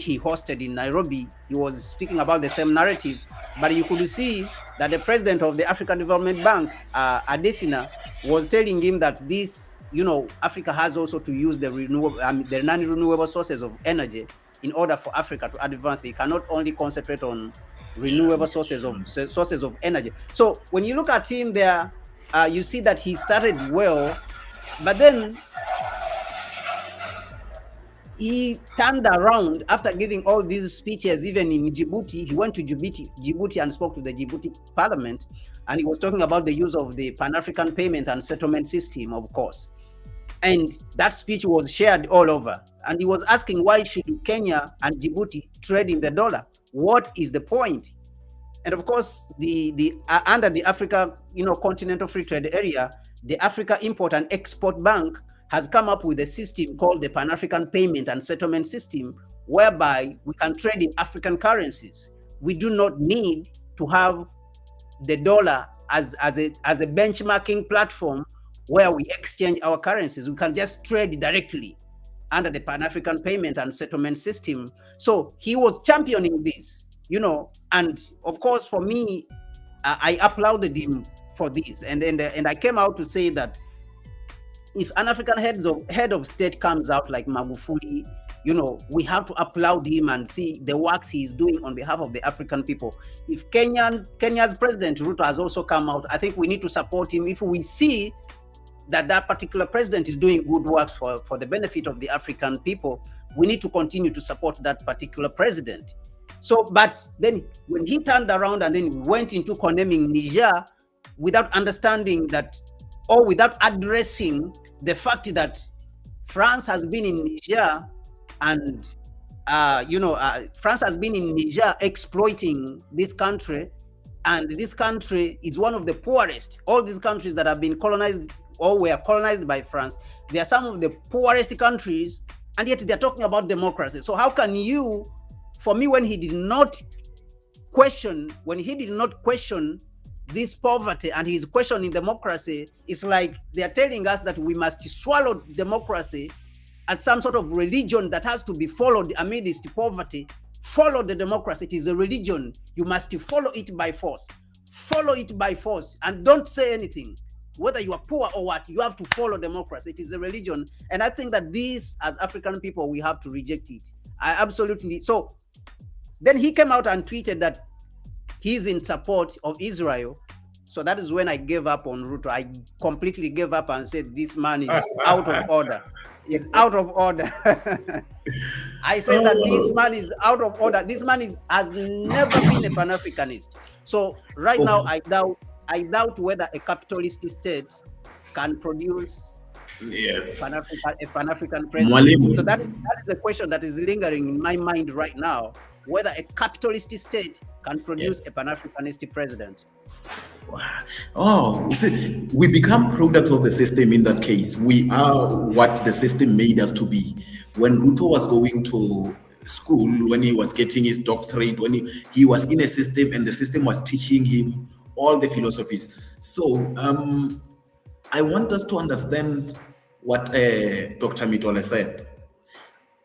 he hosted in Nairobi, he was speaking about the same narrative, but you could see that the president of the African Development Bank, Adesina, was telling him that this, Africa has also to use the non-renewable sources of energy in order for Africa to advance. It cannot only concentrate on renewable sources of energy. So when you look at him there, you see that he started well, but then he turned around after giving all these speeches. Even in Djibouti, he went to Djibouti and spoke to the Djibouti parliament, and he was talking about the use of the Pan-African payment and settlement system, of course. And that speech was shared all over. And he was asking, why should Kenya and Djibouti trade in the dollar? What is the point? And of course, under the Africa, Continental Free Trade Area, the Africa Import and Export Bank has come up with a system called the Pan-African Payment and Settlement System, whereby we can trade in African currencies. We do not need to have the dollar as a benchmarking platform where we exchange our currencies. We can just trade directly under the Pan-African Payment and Settlement System. So he was championing this, and of course, for me, I applauded him for this. And I came out to say that if an African head of state comes out like Magufuli, we have to applaud him and see the works he is doing on behalf of the African people. If Kenya's President Ruto has also come out, I think we need to support him. If we see that particular president is doing good works for the benefit of the African people, we need to continue to support that particular president. So, but then when he turned around and then went into condemning Niger without understanding that, or without addressing the fact that France has been in Niger and, France has been in Niger exploiting this country, and this country is one of the poorest. All these countries that have been colonized or were colonized by France, they are some of the poorest countries, and yet they're talking about democracy. So how can you, for me, when he did not question this poverty and he's questioning democracy, it's like they're telling us that we must swallow democracy as some sort of religion that has to be followed amidst poverty. follow the democracy. It is a religion. You must follow it by force. Follow it by force and don't say anything. Whether you are poor or what, you have to follow democracy. It is a religion. And I think that this, as African people, we have to reject it. I absolutely. So then he came out and tweeted that he's in support of Israel. So that is when I gave up on Ruto. I completely gave up and said, this man is out of order. Is out of order. I said that this man is out of order. This man has never been a Pan-Africanist. So right now, I doubt whether a capitalist state can produce a Pan-African president. So that is the question that is lingering in my mind right now, whether a capitalist state can produce a Pan-Africanist president. Oh, you see, we become products of the system in that case. We are what the system made us to be. When Ruto was going to school, when he was getting his doctorate, when he was in a system and the system was teaching him all the philosophies. So I want us to understand what Dr. Mitole said.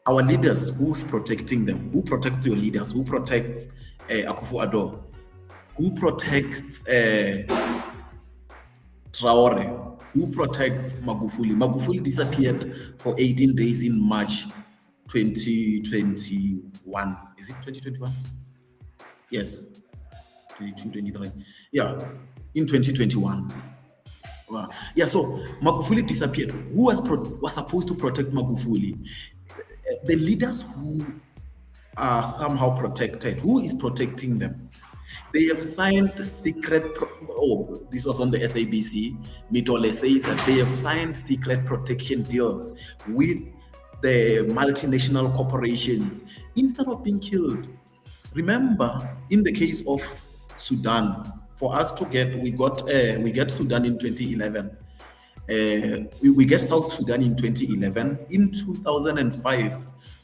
Our leaders, who's protecting them? Who protects your leaders? Who protects Akufo-Addo? Who protects Traore? Who protects Magufuli? Magufuli disappeared for 18 days in March 2021. Is it 2021? Yes. 22, 23. Yeah, in 2021. Wow. Yeah, so Magufuli disappeared. Who was supposed to protect Magufuli? The leaders who are somehow protected. Who is protecting them? They have signed secret. This was on the SABC. Mitole says that they have signed secret protection deals with the multinational corporations instead of being killed. Remember, in the case of Sudan, for us to get, we get Sudan in 2011. We get South Sudan in 2011. In 2005,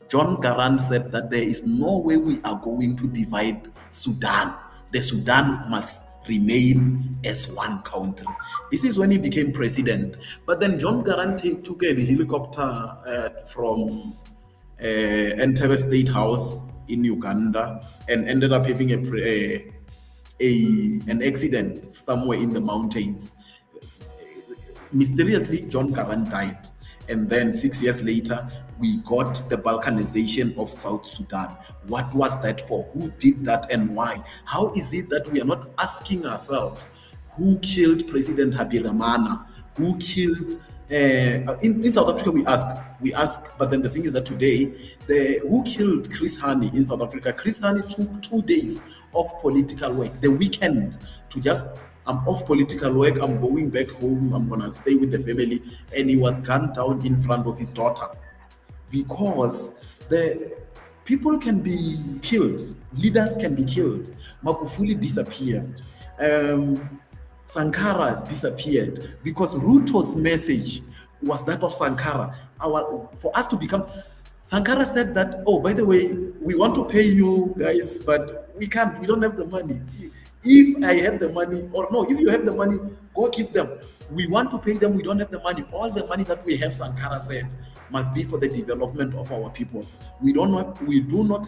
John Garang said that there is no way we are going to divide Sudan. The Sudan must remain as one country. This is when he became president. But then John Garang took a helicopter from Entebbe State House in Uganda and ended up having an accident somewhere in the mountains. Mysteriously, John Garang died. And then 6 years later, we got the balkanization of South Sudan. What was that for? Who did that and why? How is it that we are not asking ourselves who killed President Habyarimana? Who killed... in South Africa, we ask, but then the thing is that today, who killed Chris Hani in South Africa? Chris Hani took 2 days of political work, the weekend, to just... I'm off political work, I'm going back home, I'm gonna stay with the family, and he was gunned down in front of his daughter. Because the people can be killed, leaders can be killed. Magufuli disappeared. Sankara disappeared because Ruto's message was that of Sankara. For us to become... Sankara said that, oh, by the way, we want to pay you guys, but we can't, we don't have the money. If I had the money, or no, if you have the money, go give them. We want to pay them, we don't have the money. All the money that we have, Sankara said, must be for the development of our people. We do not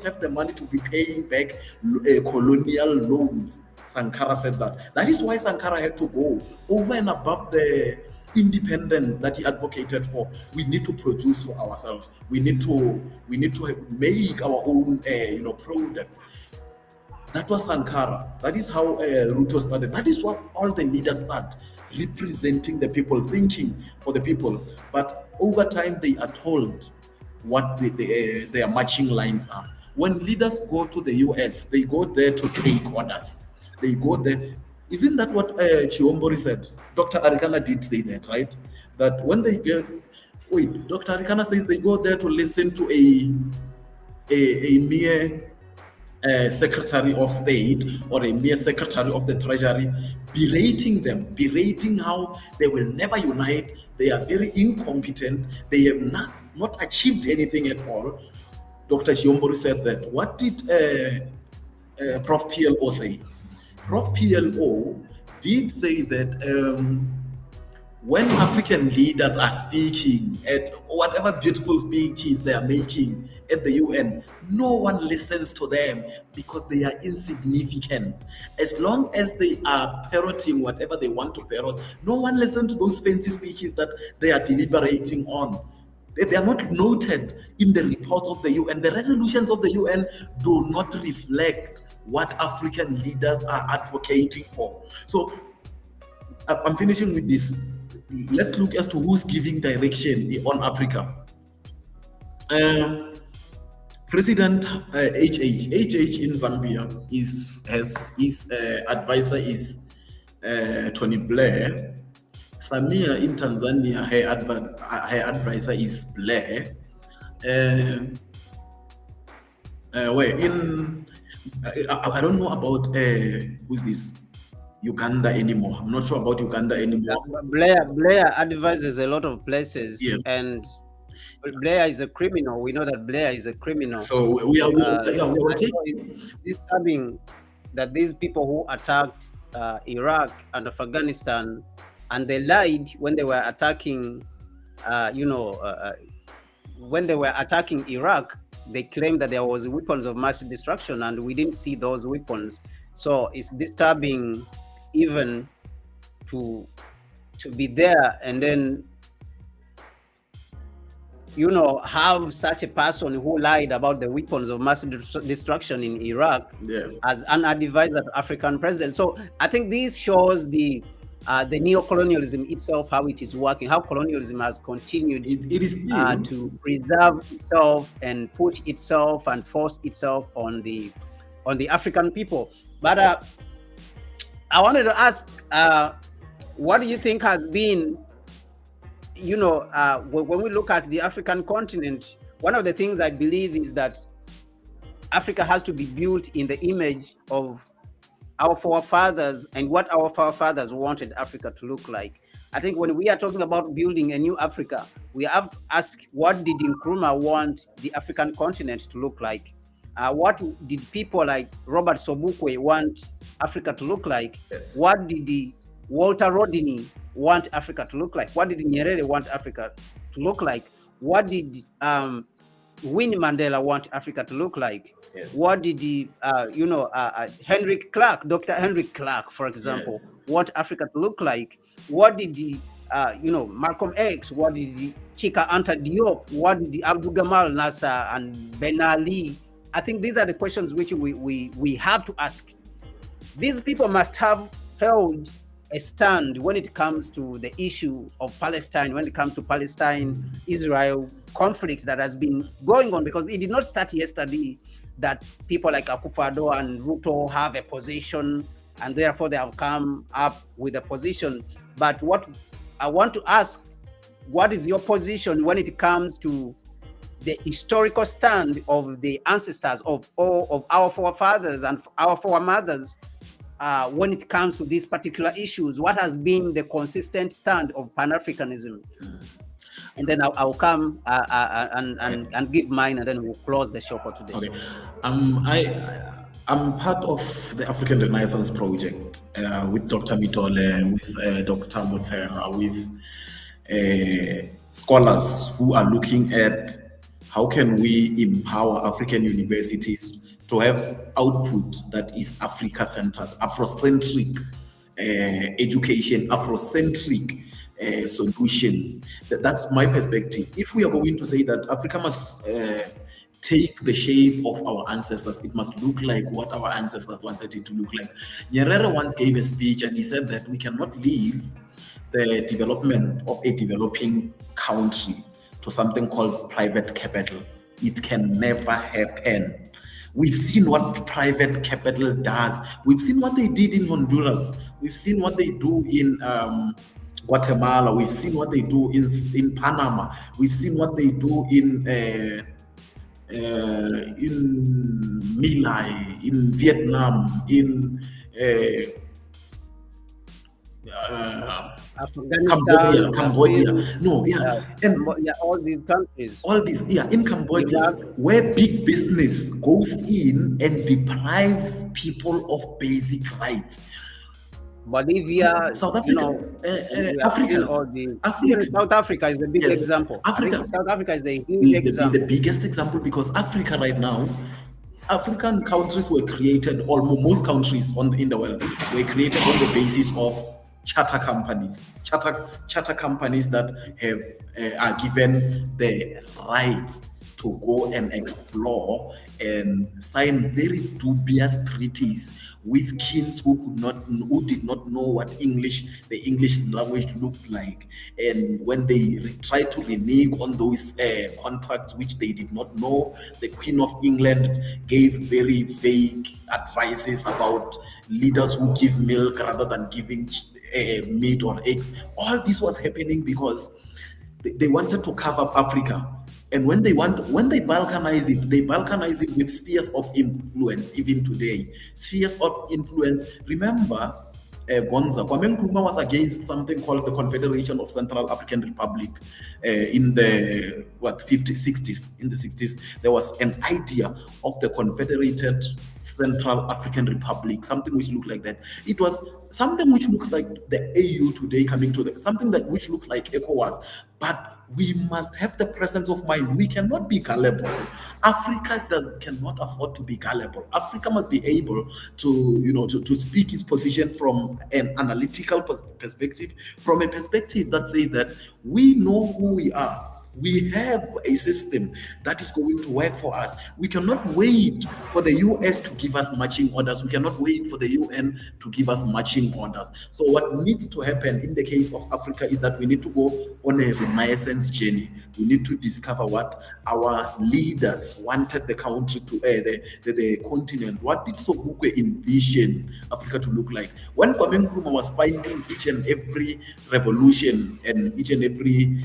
have the money to be paying back colonial loans. Sankara said that. That is why Sankara had to go over and above the independence that he advocated for. We need to produce for ourselves. We need to make our own product. That was Sankara. That is how Ruto started. That is what all the leaders start, representing the people, thinking for the people. But over time, they are told what their marching lines are. When leaders go to the US, they go there to take orders. They go there. Isn't that what Chiombori said? Dr. Arikana did say that, right? That when they get... Wait, Dr. Arikana says they go there to listen to a mere... Secretary of State or a mere Secretary of the Treasury, berating how they will never unite, they are very incompetent, they have not achieved anything at all. Dr. Chiombori said that. What did Prof. PLO say? Prof. PLO did say that when African leaders are speaking at whatever beautiful speeches they are making at the UN, no one listens to them because they are insignificant. As long as they are parroting whatever they want to parrot, no one listens to those fancy speeches that they are deliberating on. They are not noted in the reports of the UN. The resolutions of the UN do not reflect what African leaders are advocating for. So I'm finishing with this. Let's look as to who's giving direction on Africa. President HH in Zambia his advisor is Tony Blair. Samia in Tanzania, her advisor is Blair. I don't know about who's this Uganda anymore. I'm not sure about Uganda anymore. Blair advises a lot of places, Yes. and Blair is a criminal. We know that Blair is a criminal. So we are it's disturbing that these people who attacked Iraq and Afghanistan, and they lied when they were attacking, when they were attacking Iraq, they claimed that there was weapons of mass destruction, and we didn't see those weapons. So it's disturbing even to be there and then have such a person who lied about the weapons of mass destruction in Iraq, yes, as an advisor to African president. So I think this shows the neo-colonialism itself, how it is working, how colonialism has continued it is to preserve itself and push itself and force itself on the African people. But I wanted to ask, what do you think has been, when we look at the African continent, one of the things I believe is that Africa has to be built in the image of our forefathers and what our forefathers wanted Africa to look like. I think when we are talking about building a new Africa, we have to ask, what did Nkrumah want the African continent to look like? What did people like Robert Sobukwe want Africa to look like? Yes. What did Walter Rodney want Africa to look like? What did Nyerere want Africa to look like? What did Winnie Mandela want Africa to look like? Yes. What did Henrik Clark, Dr. Henrik Clark, for example, yes, want Africa to look like? What did Malcolm X? What did Chika Anta Diop? What did Abdul Gamal Nasser and Ben Ali? I think these are the questions which we have to ask. These people must have held a stand when it comes to the issue of Palestine, when it comes to Palestine-Israel conflict that has been going on, because it did not start yesterday that people like Akufo-Addo and Ruto have a position and therefore they have come up with a position. But what I want to ask, what is your position when it comes to the historical stand of the ancestors of all of our forefathers and our foremothers when it comes to these particular issues? What has been the consistent stand of Pan-Africanism? And then I'll come and give mine, and then we'll close the show for today. Okay. I'm part of the African Renaissance Project with Dr. Mitole, with Dr. Motsera, with scholars who are looking at how can we empower African universities to have output that is Africa-centered, Afrocentric education, Afrocentric solutions. That's my perspective. If we are going to say that Africa must take the shape of our ancestors, it must look like what our ancestors wanted it to look like. Nyerere once gave a speech and he said that we cannot leave the development of a developing country to something called private capital. It can never happen. We've seen what private capital does. We've seen what they did in Honduras. We've seen what they do in Guatemala. We've seen what they do in Panama. We've seen what they do in My, in Vietnam, in Cambodia. No, yeah, and all these countries. All these, yeah, in Cambodia, where big business goes in and deprives people of basic rights. Bolivia, South you Africa, know, and we have seen Africa's all the. Even Africa, South Africa is the big yes, example. I think Africa South Africa is the huge is the example. biggest example because Africa right now, African countries were created, or most countries in the world were created on the basis of charter companies that have are given the rights to go and explore and sign very dubious treaties with kings who did not know what the English language looked like, and when they tried to renege on those contracts which they did not know, the Queen of England gave very vague advices about leaders who give milk rather than giving meat or eggs. All this was happening because they wanted to carve up Africa. And when they they balkanize it with spheres of influence. Even today, spheres of influence. Remember, Gonza Kwame Nkrumah was against something called the Confederation of Central African Republic in the 50s, 60s. In the 60s, there was an idea of the Confederated Central African Republic, something which looked like that. It was something which looks like the AU today coming to something that which looks like ECOWAS, but we must have the presence of mind. We cannot be gullible. Africa cannot afford to be gullible. Africa must be able to speak its position from an analytical perspective, from a perspective that says that we know who we are. We have a system that is going to work for us. We cannot wait for the US to give us marching orders. We cannot wait for the UN to give us marching orders. So what needs to happen in the case of Africa is that we need to go on a renaissance journey. We need to discover what our leaders wanted the country to, the continent. What did Sobukwe envision Africa to look like? When Kwame Nkrumah was fighting each and every revolution and each and every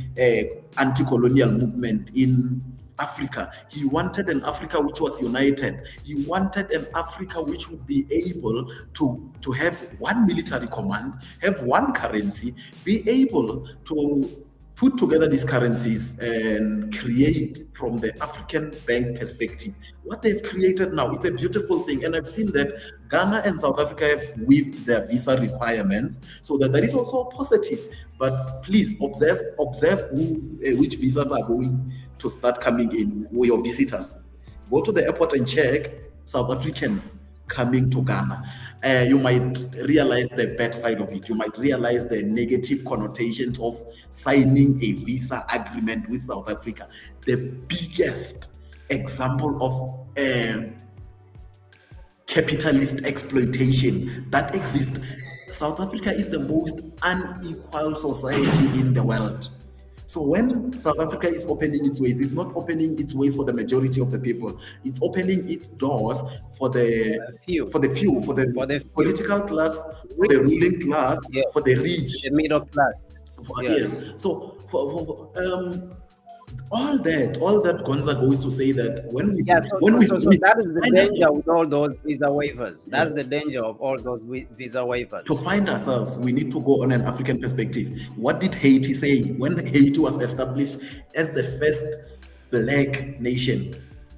anti-colonial movement in Africa, he wanted an Africa which was united. He wanted an Africa which would be able to have one military command, have one currency, be able to put together these currencies and create from the African bank perspective. What they've created now, it's a beautiful thing. And I've seen that Ghana and South Africa have waived their visa requirements, so that is also a positive. But please observe which visas are going to start coming in, who your visitors. Go to the airport and check South Africans coming to Ghana. You might realize the bad side of it. You might realize the negative connotations of signing a visa agreement with South Africa. The biggest example of capitalist exploitation that exists. South Africa is the most unequal society in the world. So when South Africa is opening its ways, it's not opening its ways for the majority of the people. It's opening its doors for the Few. for the few, for the For the few. political class, for the ruling class, Yeah. for the rich. The middle class. Yes. So all that Gonza goes to say that when we Yeah, so that is the find danger ourselves, with all those visa waivers. That's yeah, the danger of all those visa waivers. to find ourselves, we need to go on an African perspective. What did Haiti say when Haiti was established as the first black nation?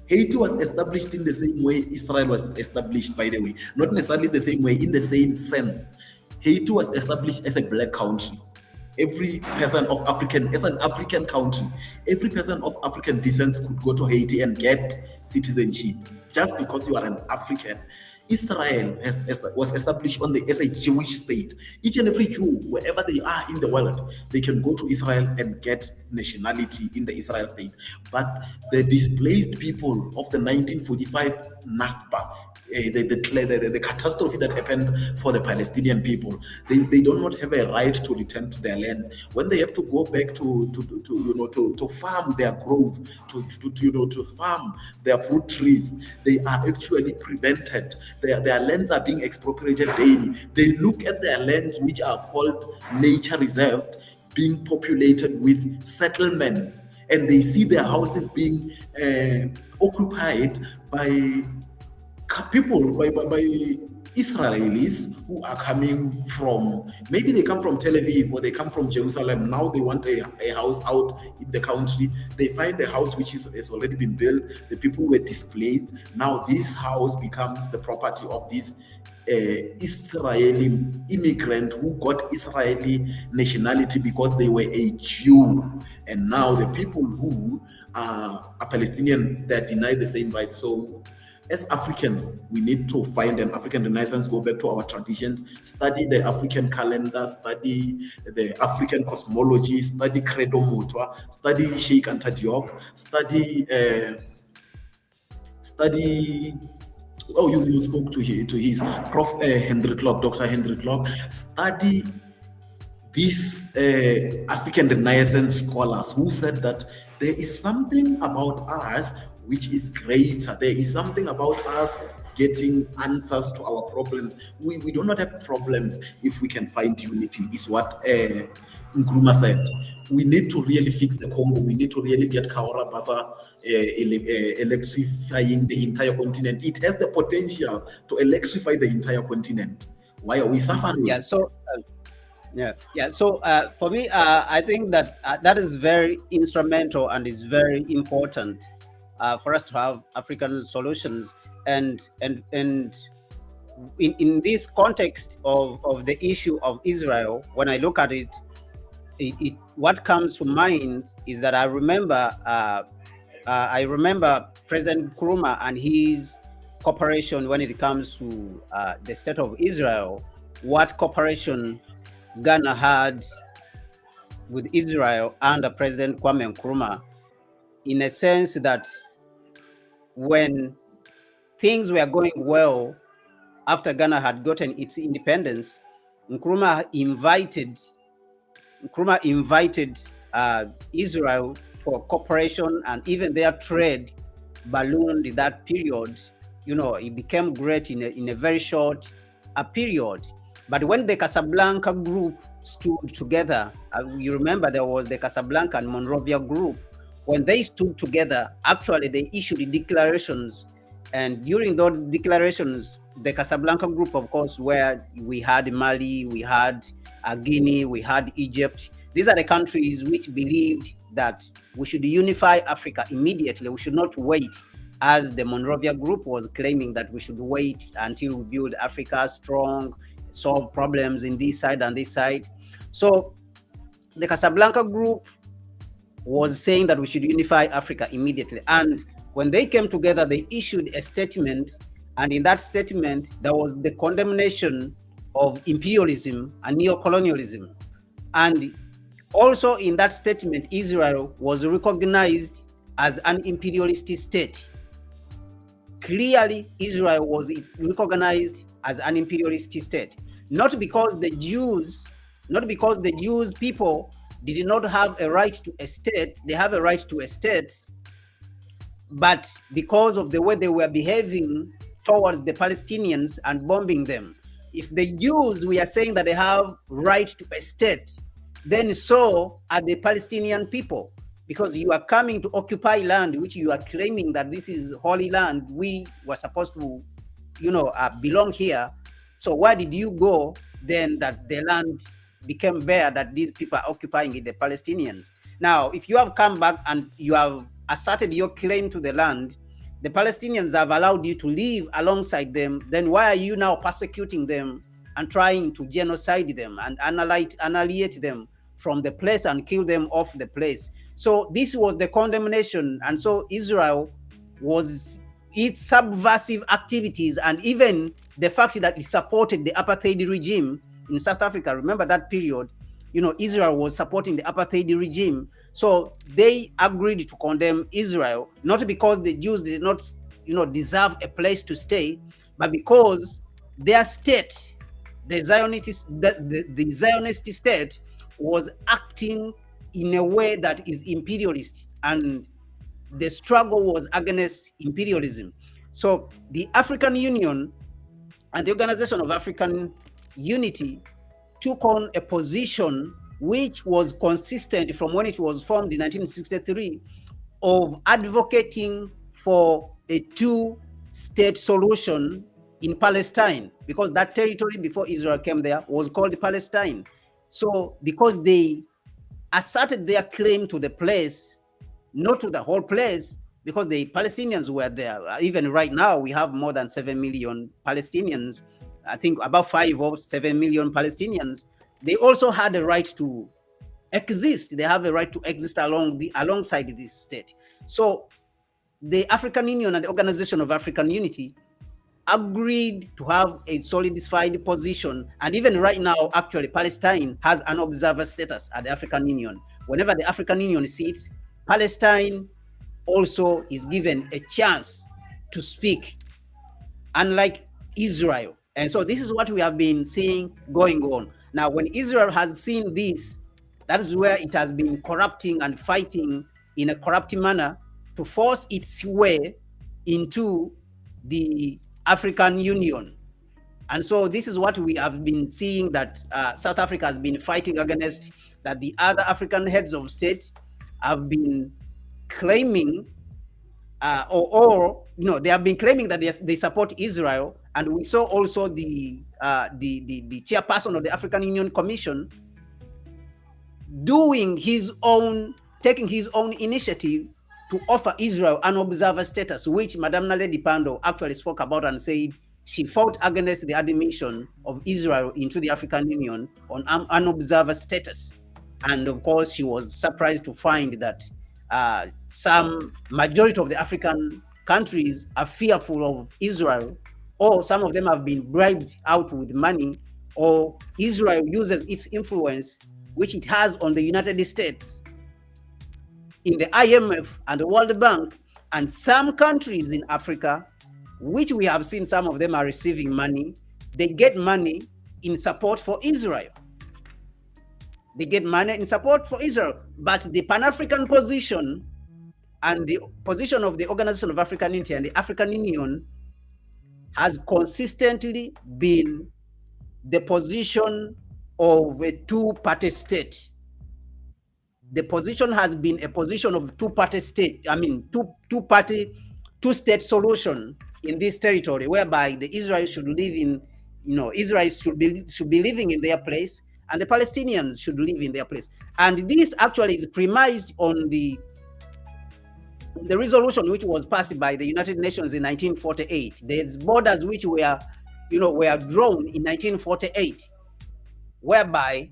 Haiti was established in the same way Israel was established, by the way. Not necessarily the same way, in the same sense. Haiti was established as a black country. Every person of African, as an African country, every person of African descent could go to Haiti and get citizenship just because you are an African. Israel was established as a Jewish state. Each and every Jew, wherever they are in the world, they can go to Israel and get nationality in the Israel state. But the displaced people of the 1945 Nakba, the catastrophe that happened for the Palestinian people, they do not have a right to return to their lands. When they have to go back to farm their growth, to farm their fruit trees, they are actually prevented. Their lands are being expropriated daily. They look at their lands, which are called nature reserved, being populated with settlement, and they see their houses being occupied by people, by Israelis who are coming from, maybe they come from Tel Aviv or they come from Jerusalem. Now they want a house out in the country. They find a house which has already been built. The people were displaced. Now this house becomes the property of this Israeli immigrant who got Israeli nationality because they were a Jew. And now the people who are Palestinian, they're denied the same rights. So as Africans, we need to find an African Renaissance, go back to our traditions, study the African calendar, study the African cosmology, study Credo Mutwa, study Sheikh Anta Diop, study. Oh, you spoke to his Prof. Henry Clark, Dr. Henry Clark. Study these African Renaissance scholars who said that there is something about us which is greater. There is something about us getting answers to our problems. We do not have problems if we can find unity, is what Nkrumah said. We need to really fix the Congo. We need to really get Kaora Basa electrifying the entire continent. It has the potential to electrify the entire continent. Why are we suffering? Yeah. So. Yeah. So for me, I think that that is very instrumental and is very important for us to have African solutions. And in this context of the issue of Israel, when I look at it, what comes to mind is that I remember President Nkrumah and his cooperation when it comes to the state of Israel. What cooperation Ghana had with Israel under President Kwame Nkrumah, in a sense that when things were going well after Ghana had gotten its independence, Nkrumah invited Israel for cooperation, and even their trade ballooned in that period. It became great in a very short period. But when the Casablanca group stood together, you remember there was the Casablanca and Monrovia group. When they stood together, actually they issued declarations. And during those declarations, the Casablanca group, of course, where we had Mali, we had Guinea, we had Egypt. These are the countries which believed that we should unify Africa immediately. We should not wait, as the Monrovia group was claiming that we should wait until we build Africa strong, solve problems in this side and this side. So the Casablanca group was saying that we should unify Africa immediately. And when they came together, they issued a statement. And in that statement, there was the condemnation of imperialism and neocolonialism. And also in that statement, Israel was recognized as an imperialist state. Clearly, Israel was recognized as an imperialist state, not because the Jews people did not have a right to a state. They have a right to a state, but because of the way they were behaving towards the Palestinians and bombing them. If the Jews were saying that they have right to a state, then so are the Palestinian people, because you are coming to occupy land which you are claiming that this is holy land. We were supposed to, belong here. So why did you go then that the land became bare that these people are occupying it, the Palestinians? Now, if you have come back and you have asserted your claim to the land, the Palestinians have allowed you to live alongside them, then why are you now persecuting them and trying to genocide them and annihilate them from the place and kill them off the place? So this was the condemnation. And so Israel was its subversive activities, and even the fact that it supported the apartheid regime in South Africa. Remember that period, Israel was supporting the apartheid regime. So they agreed to condemn Israel, not because the Jews did not, deserve a place to stay, but because their state, the Zionist state, was acting in a way that is imperialist, and the struggle was against imperialism. So the African Union and the Organization of African Unity took on a position which was consistent from when it was formed in 1963, of advocating for a two-state solution in Palestine, because that territory before Israel came there was called Palestine. So because they asserted their claim to the place, not to the whole place, because the Palestinians were there. Even right now, we have more than 7 million Palestinians. I think about 5 or 7 million Palestinians. They also had a right to exist. They have a right to exist alongside this state. So the African Union and the Organization of African Unity agreed to have a solidified position. And even right now, actually, Palestine has an observer status at the African Union. Whenever the African Union sits, Palestine also is given a chance to speak, unlike Israel. And so this is what we have been seeing going on. Now, when Israel has seen this, that is where it has been corrupting and fighting in a corrupting manner to force its way into the African Union. And so this is what we have been seeing, that South Africa has been fighting against, that the other African heads of state have been claiming, they have been claiming that they support Israel. And we saw also the chairperson of the African Union Commission taking his own initiative to offer Israel an observer status, which Madame Naledi Pandor actually spoke about and said she fought against the admission of Israel into the African Union on an observer status. And of course, she was surprised to find that some majority of the African countries are fearful of Israel, or some of them have been bribed out with money, or Israel uses its influence, which it has on the United States, in the IMF and the World Bank, and some countries in Africa, which we have seen some of them are receiving money. They get money in support for Israel. They get money in support for Israel. But the Pan-African position and the position of the Organization of African Unity and the African Union has consistently been the position of a two-party state. The position has been a position of two-party state. I mean, two-state solution in this territory, whereby the Israel should live in, Israel should be living in their place, and the Palestinians should live in their place. And this actually is premised on the resolution which was passed by the United Nations in 1948. There's borders which were drawn in 1948, whereby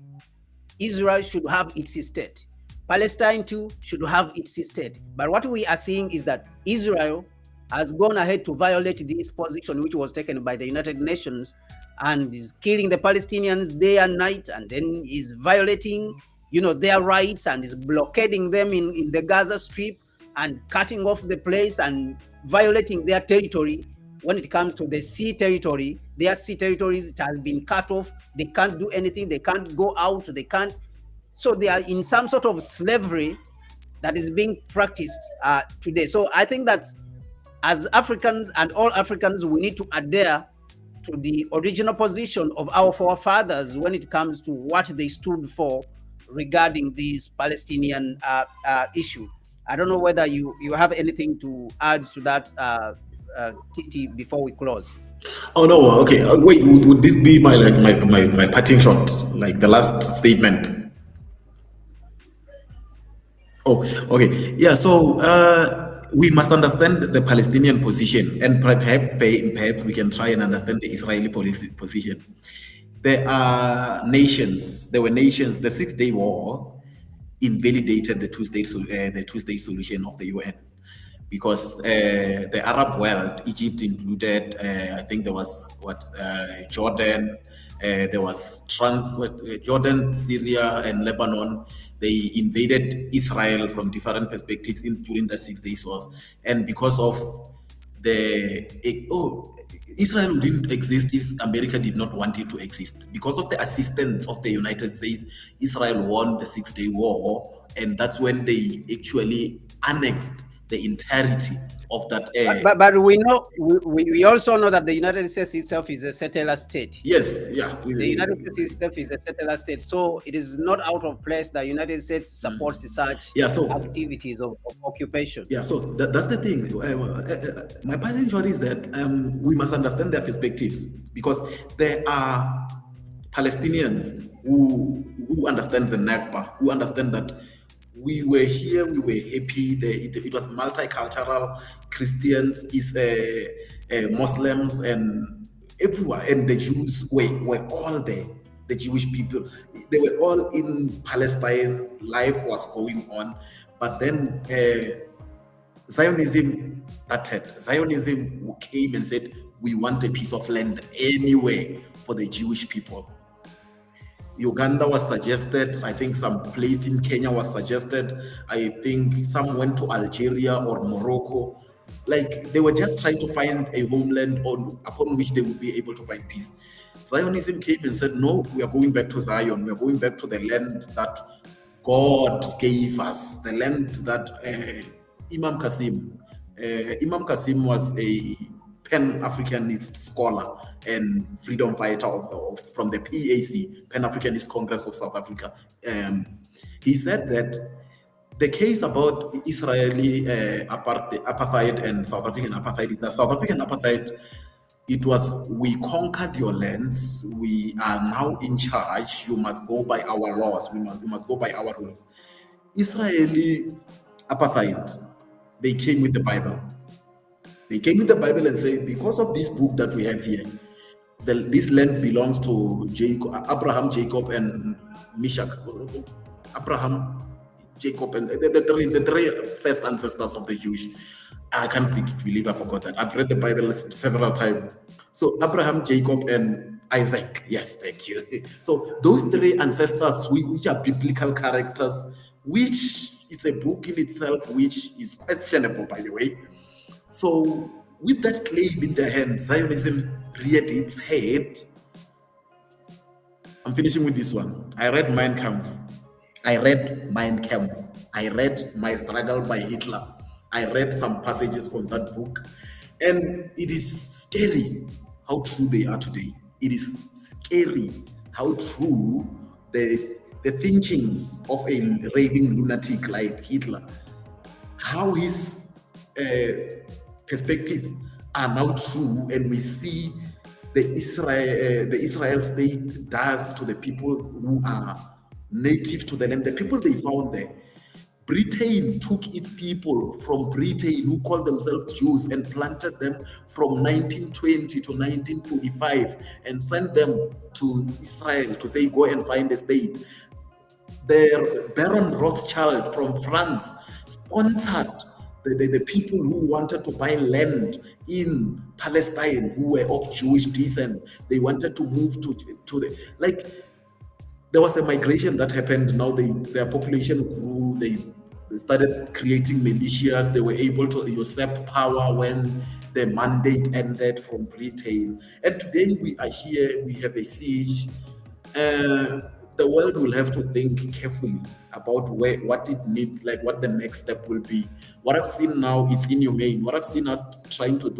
Israel should have its state. Palestine too should have its state. But what we are seeing is that Israel has gone ahead to violate this position which was taken by the United Nations, and is killing the Palestinians day and night, and then is violating, their rights, and is blockading them in the Gaza Strip, and cutting off the place and violating their territory. When it comes to the sea territory, their sea territories, it has been cut off. They can't do anything. They can't go out. They can't. So they are in some sort of slavery that is being practiced today. So I think that as Africans and all Africans, we need to adhere to the original position of our forefathers when it comes to what they stood for regarding this Palestinian issue. I don't know whether you have anything to add to that, Titi, before we close. Oh no, okay. Wait, would this be my parting shot, like the last statement? Oh, okay. Yeah. So we must understand the Palestinian position, and perhaps we can try and understand the Israeli position. There were nations. The 6-Day War invalidated the two-state solution of the UN, because the Arab world, Egypt included, I think there was Jordan, there was Jordan, Syria, and Lebanon. They invaded Israel from different perspectives during the 6 Days Wars, and because of Israel wouldn't exist if America did not want it to exist. Because of the assistance of the United States, Israel won the 6-Day War, and that's when they actually annexed the entirety of that. But we know we also know that the United States itself is a settler state. Yes, yeah. The United States itself is a settler state, so it is not out of place that United States supports such Yeah, so activities of occupation. yeah, so that's the thing. My passion is that we must understand their perspectives, because there are Palestinians who understand the Nakba, who understand that we were here, we were happy. It was multicultural. Christians, Muslims, and everyone, and the Jews were all there. The Jewish people, they were all in Palestine. Life was going on, but then Zionism started. Zionism came and said, we want a piece of land anywhere for the Jewish people. Uganda was suggested. I think some place in Kenya was suggested. I think some went to Algeria or Morocco. Like, they were just trying to find a homeland upon which they would be able to find peace. Zionism came and said, no, we are going back to Zion. We are going back to the land that God gave us, the land that Imam Qasim was a Pan-Africanist scholar and freedom fighter from the PAC, Pan-Africanist Congress of South Africa. He said that the case about Israeli apartheid and South African apartheid is that South African apartheid, it was, we conquered your lands, we are now in charge, you must go by our laws, we must go by our rules. Israeli apartheid, they came with the Bible. They came with the Bible and said, because of this book that we have here, this land belongs to Abraham, Jacob, and Meshach. Abraham, Jacob, and the three first ancestors of the Jewish. I can't believe I forgot that. I've read the Bible several times. So Abraham, Jacob, and Isaac. Yes, thank you. So those three ancestors, which are biblical characters, which is a book in itself, which is questionable, by the way. So with that claim in their hand, Zionism reared its head. I'm finishing with this one. I read Mein Kampf. I read My Struggle by Hitler. I read some passages from that book, and it is scary how true they are today. It is scary how true the thinkings of a raving lunatic like Hitler, how his perspectives are now true, and we see the Israel state does to the people who are native to the land, the people they found there. Britain took its people from Britain who called themselves Jews and planted them from 1920 to 1945 and sent them to Israel to say, go and find a state. The Baron Rothschild from France sponsored the people who wanted to buy land in Palestine who were of Jewish descent. They wanted to move to the, like, there was a migration that happened. Now their population grew. They started creating militias. They were able to usurp power when the mandate ended from Britain. And today we are here, we have a siege. The world will have to think carefully about what it needs, like what the next step will be. What I've seen now, it's inhumane. What I've seen us trying to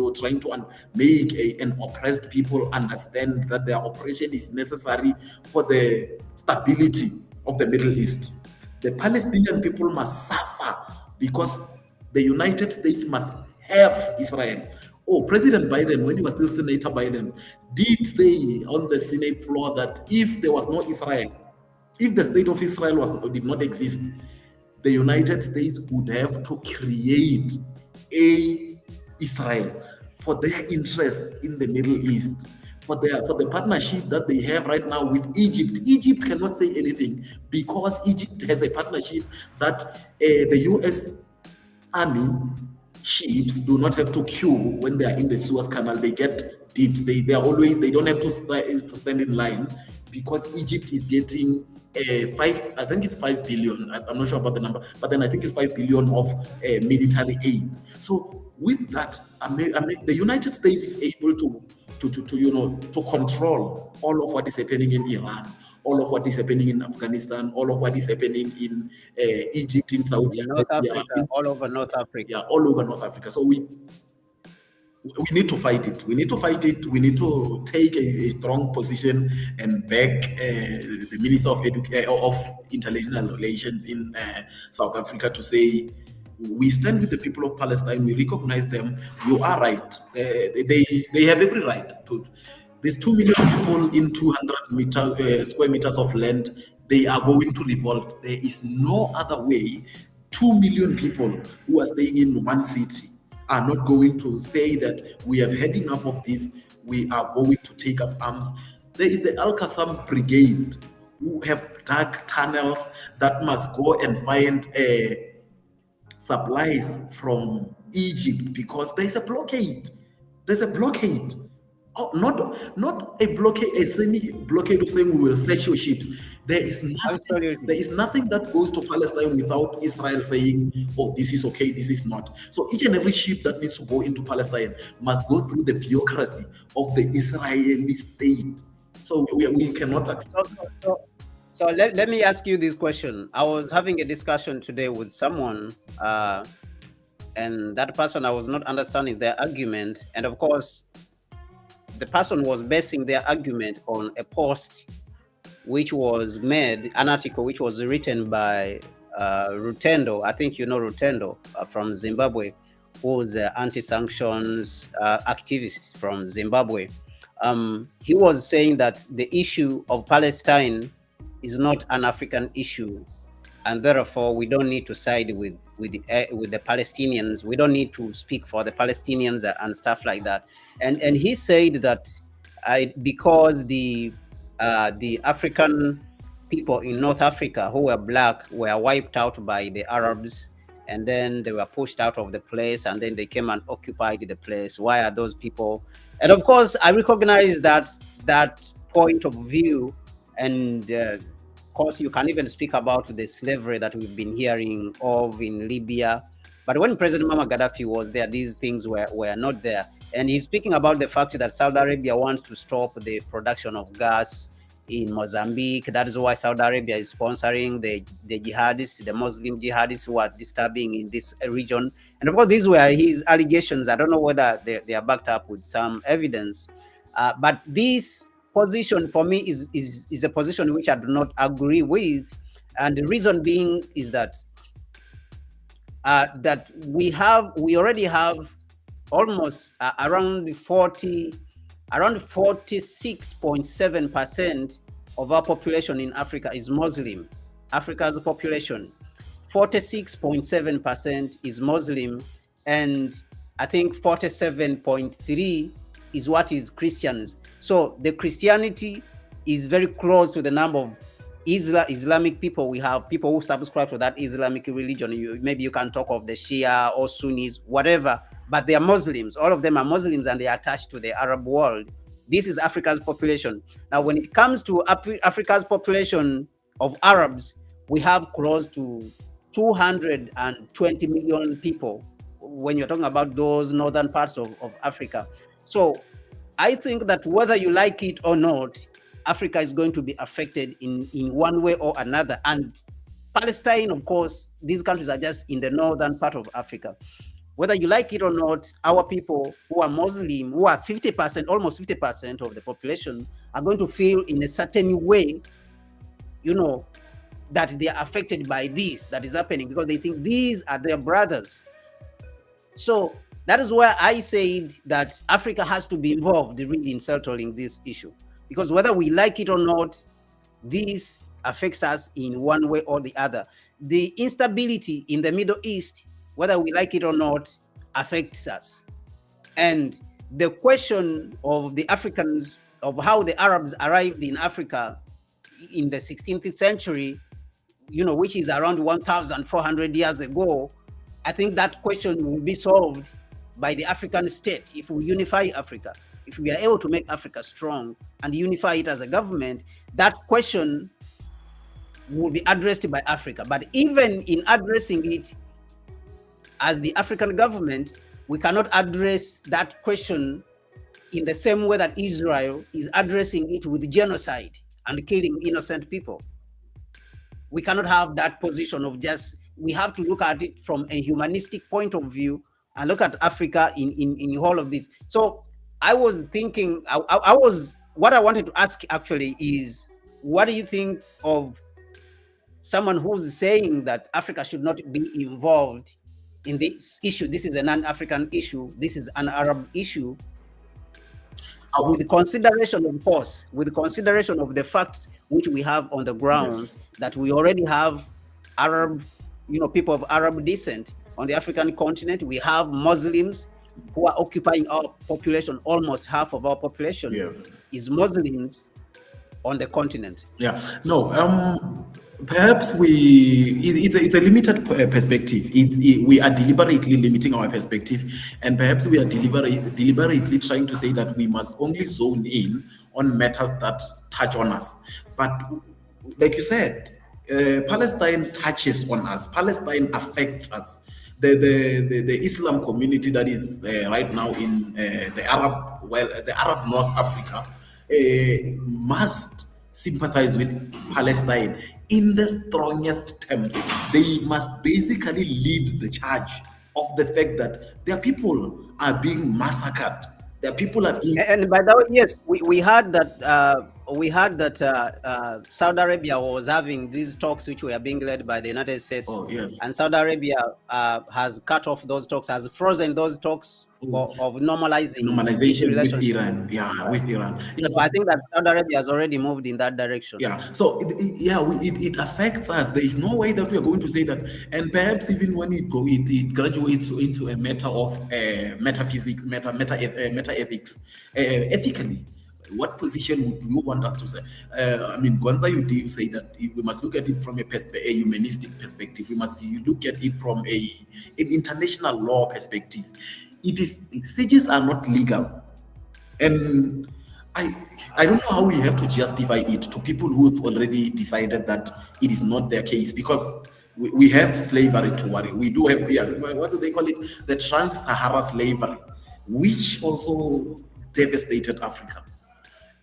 make an oppressed people understand that their oppression is necessary for the stability of the Middle East. The Palestinian people must suffer because the United States must have Israel. Oh, President Biden, when he was still Senator Biden, did say on the Senate floor that if there was no Israel, if the state of Israel did not exist, the United States would have to create a Israel for their interests in the Middle East, for the partnership that they have right now with Egypt. Egypt cannot say anything because Egypt has a partnership that the U.S. Army ships do not have to queue when they are in the Suez Canal. They get dips. They don't have to stand in line because Egypt is getting I think it's 5 billion. I'm not sure about the number, but then I think it's 5 billion of military aid. So with that, the United States is able to control all of what is happening in Iran, all of what is happening in Afghanistan, all of what is happening in Egypt, in Saudi In North Arabia, Africa, all over North Africa. all over North Africa. So we need to fight it. We need to fight it. We need to take a strong position and back the Minister of International Relations in South Africa to say we stand with the people of Palestine. We recognize them. You are right. They have every right to. There's 2 million people in 200 square meters of land. They are going to revolt. There is no other way. 2 million people who are staying in one city are not going to say that we have had enough of this, we are going to take up arms. There is the Al Qassam Brigade who have dug tunnels that must go and find supplies from Egypt because there's a blockade. There's a blockade. Oh, not a blockade, a semi-blockade of saying we will search your ships. There is nothing that goes to Palestine without Israel saying, oh, this is okay, this is not. So each and every ship that needs to go into Palestine must go through the bureaucracy of the Israeli state. So we cannot accept. So let me ask you this question. I was having a discussion today with someone, and that person, I was not understanding their argument. And of course, the person was basing their argument on a post which was made, an article which was written by Rutendo. I think you know Rutendo from Zimbabwe, who's an anti-sanctions activist from Zimbabwe. He was saying that the issue of Palestine is not an African issue, and therefore we don't need to side with the Palestinians. We don't need to speak for the Palestinians and stuff like that. And he said that because the African people in North Africa who were black were wiped out by the Arabs, and then they were pushed out of the place, and then they came and occupied the place. Why are those people? And of course, I recognize that point of view, and of course, you can even speak about the slavery that we've been hearing of in Libya. But when President Muammar Gaddafi was there, these things were not there. And he's speaking about the fact that Saudi Arabia wants to stop the production of gas in Mozambique. That is why Saudi Arabia is sponsoring the jihadists, the Muslim jihadists who are disturbing in this region. And of course, these were his allegations. I don't know whether they are backed up with some evidence. But this position for me is a position which I do not agree with. And the reason being is that that we already have almost around 46.7% of our population in Africa is Muslim. Africa's population, 46.7% is Muslim, and I think 47.3 is what is Christians. So the Christianity is very close to the number of Islamic people. We have people who subscribe to that Islamic religion. Maybe you can talk of the Shia or Sunnis, whatever, but they are Muslims. All of them are Muslims, and they are attached to the Arab world. This is Africa's population. Now, when it comes to Africa's population of Arabs, we have close to 220 million people when you're talking about those northern parts of Africa. So I think that whether you like it or not, Africa is going to be affected in one way or another. And Palestine, of course, these countries are just in the northern part of Africa. Whether you like it or not, our people who are Muslim, who are 50%, almost 50% of the population, are going to feel in a certain way, that they are affected by this that is happening, because they think these are their brothers. So that is where I said that Africa has to be involved really in settling this issue. Because whether we like it or not, this affects us in one way or the other. The instability in the Middle East, whether we like it or not, affects us. And the question of the Africans, of how the Arabs arrived in Africa in the 16th century, which is around 1,400 years ago, I think that question will be solved by the African state if we unify Africa. If we are able to make Africa strong and unify it as a government, that question will be addressed by Africa. But even in addressing it as the African government, we cannot address that question in the same way that Israel is addressing it with genocide. and killing innocent people. We cannot have that position of just, we have to look at it from a humanistic point of view and look at Africa in all of this. So I was thinking, what I wanted to ask actually is, what do you think of someone who's saying that Africa should not be involved in this issue? This is a non-African issue. This is an Arab issue. With consideration, of course, with consideration of the facts which we have on the ground, Yes. that we already have Arab, people of Arab descent on the African continent. We have Muslims who are occupying our population. Almost half of our population Yes. is Muslims on the continent. Yeah. No. Perhaps it's a limited perspective. We are deliberately limiting our perspective, and perhaps we are deliberately trying to say that we must only zone in on matters that touch on us. But like you said, Palestine touches on us. Palestine affects us. The Islam community that is right now in the Arab North Africa must sympathize with Palestine in the strongest terms. They must basically lead the charge of the fact that their people are being massacred. Their people are being. And by the way, yes, we heard that Saudi Arabia was having these talks which were being led by the United States. Oh, yes. And Saudi Arabia has cut off those talks, has frozen those talks of normalizing with Iran. Yeah, with Iran. Yes. So I think that Saudi Arabia has already moved in that direction. Yeah. So it affects us. There is no way that we are going to say that. And perhaps even when it graduates into a matter of metaphysics, meta ethics, ethically, what position would you want us to say? I mean, Gonza, you say that we must look at it from a humanistic perspective. We must look at it from an international law perspective. Sieges are not legal, and I don't know how we have to justify it to people who have already decided that it is not their case, because we have slavery to worry. We do have, what do they call it? The Trans-Sahara slavery, which also devastated Africa.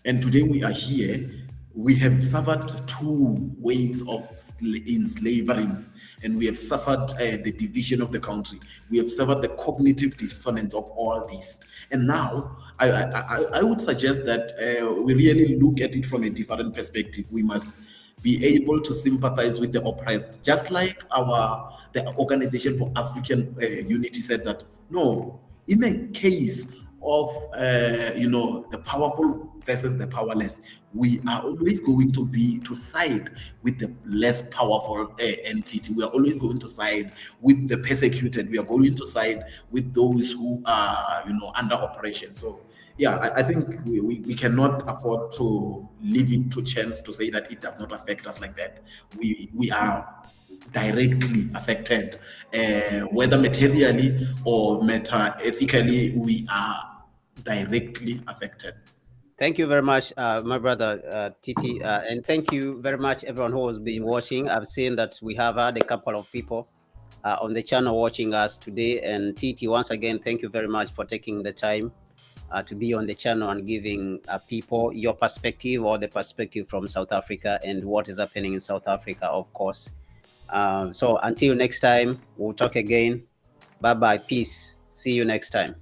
And today we are here. We have suffered 2 waves of enslavings, and we have suffered the division of the country. We have suffered the cognitive dissonance of all this. And now, I would suggest that we really look at it from a different perspective. We must be able to sympathize with the oppressed, just like the Organization for African Unity said that, no, in a case of the powerful versus the powerless, we are always going to side with the less powerful entity. We are always going to side with the persecuted. We are going to side with those who are under oppression. So yeah, I think we cannot afford to leave it to chance to say that it does not affect us like that. We are directly affected, whether materially or ethically, we are directly affected. Thank you very much, my brother Titi, and thank you very much everyone who has been watching. I've seen that we have had a couple of people on the channel watching us today, and Titi, once again, thank you very much for taking the time to be on the channel and giving people your perspective, or the perspective from South Africa and what is happening in South Africa, of course. So until next time, we'll talk again. Bye bye, peace. See you next time.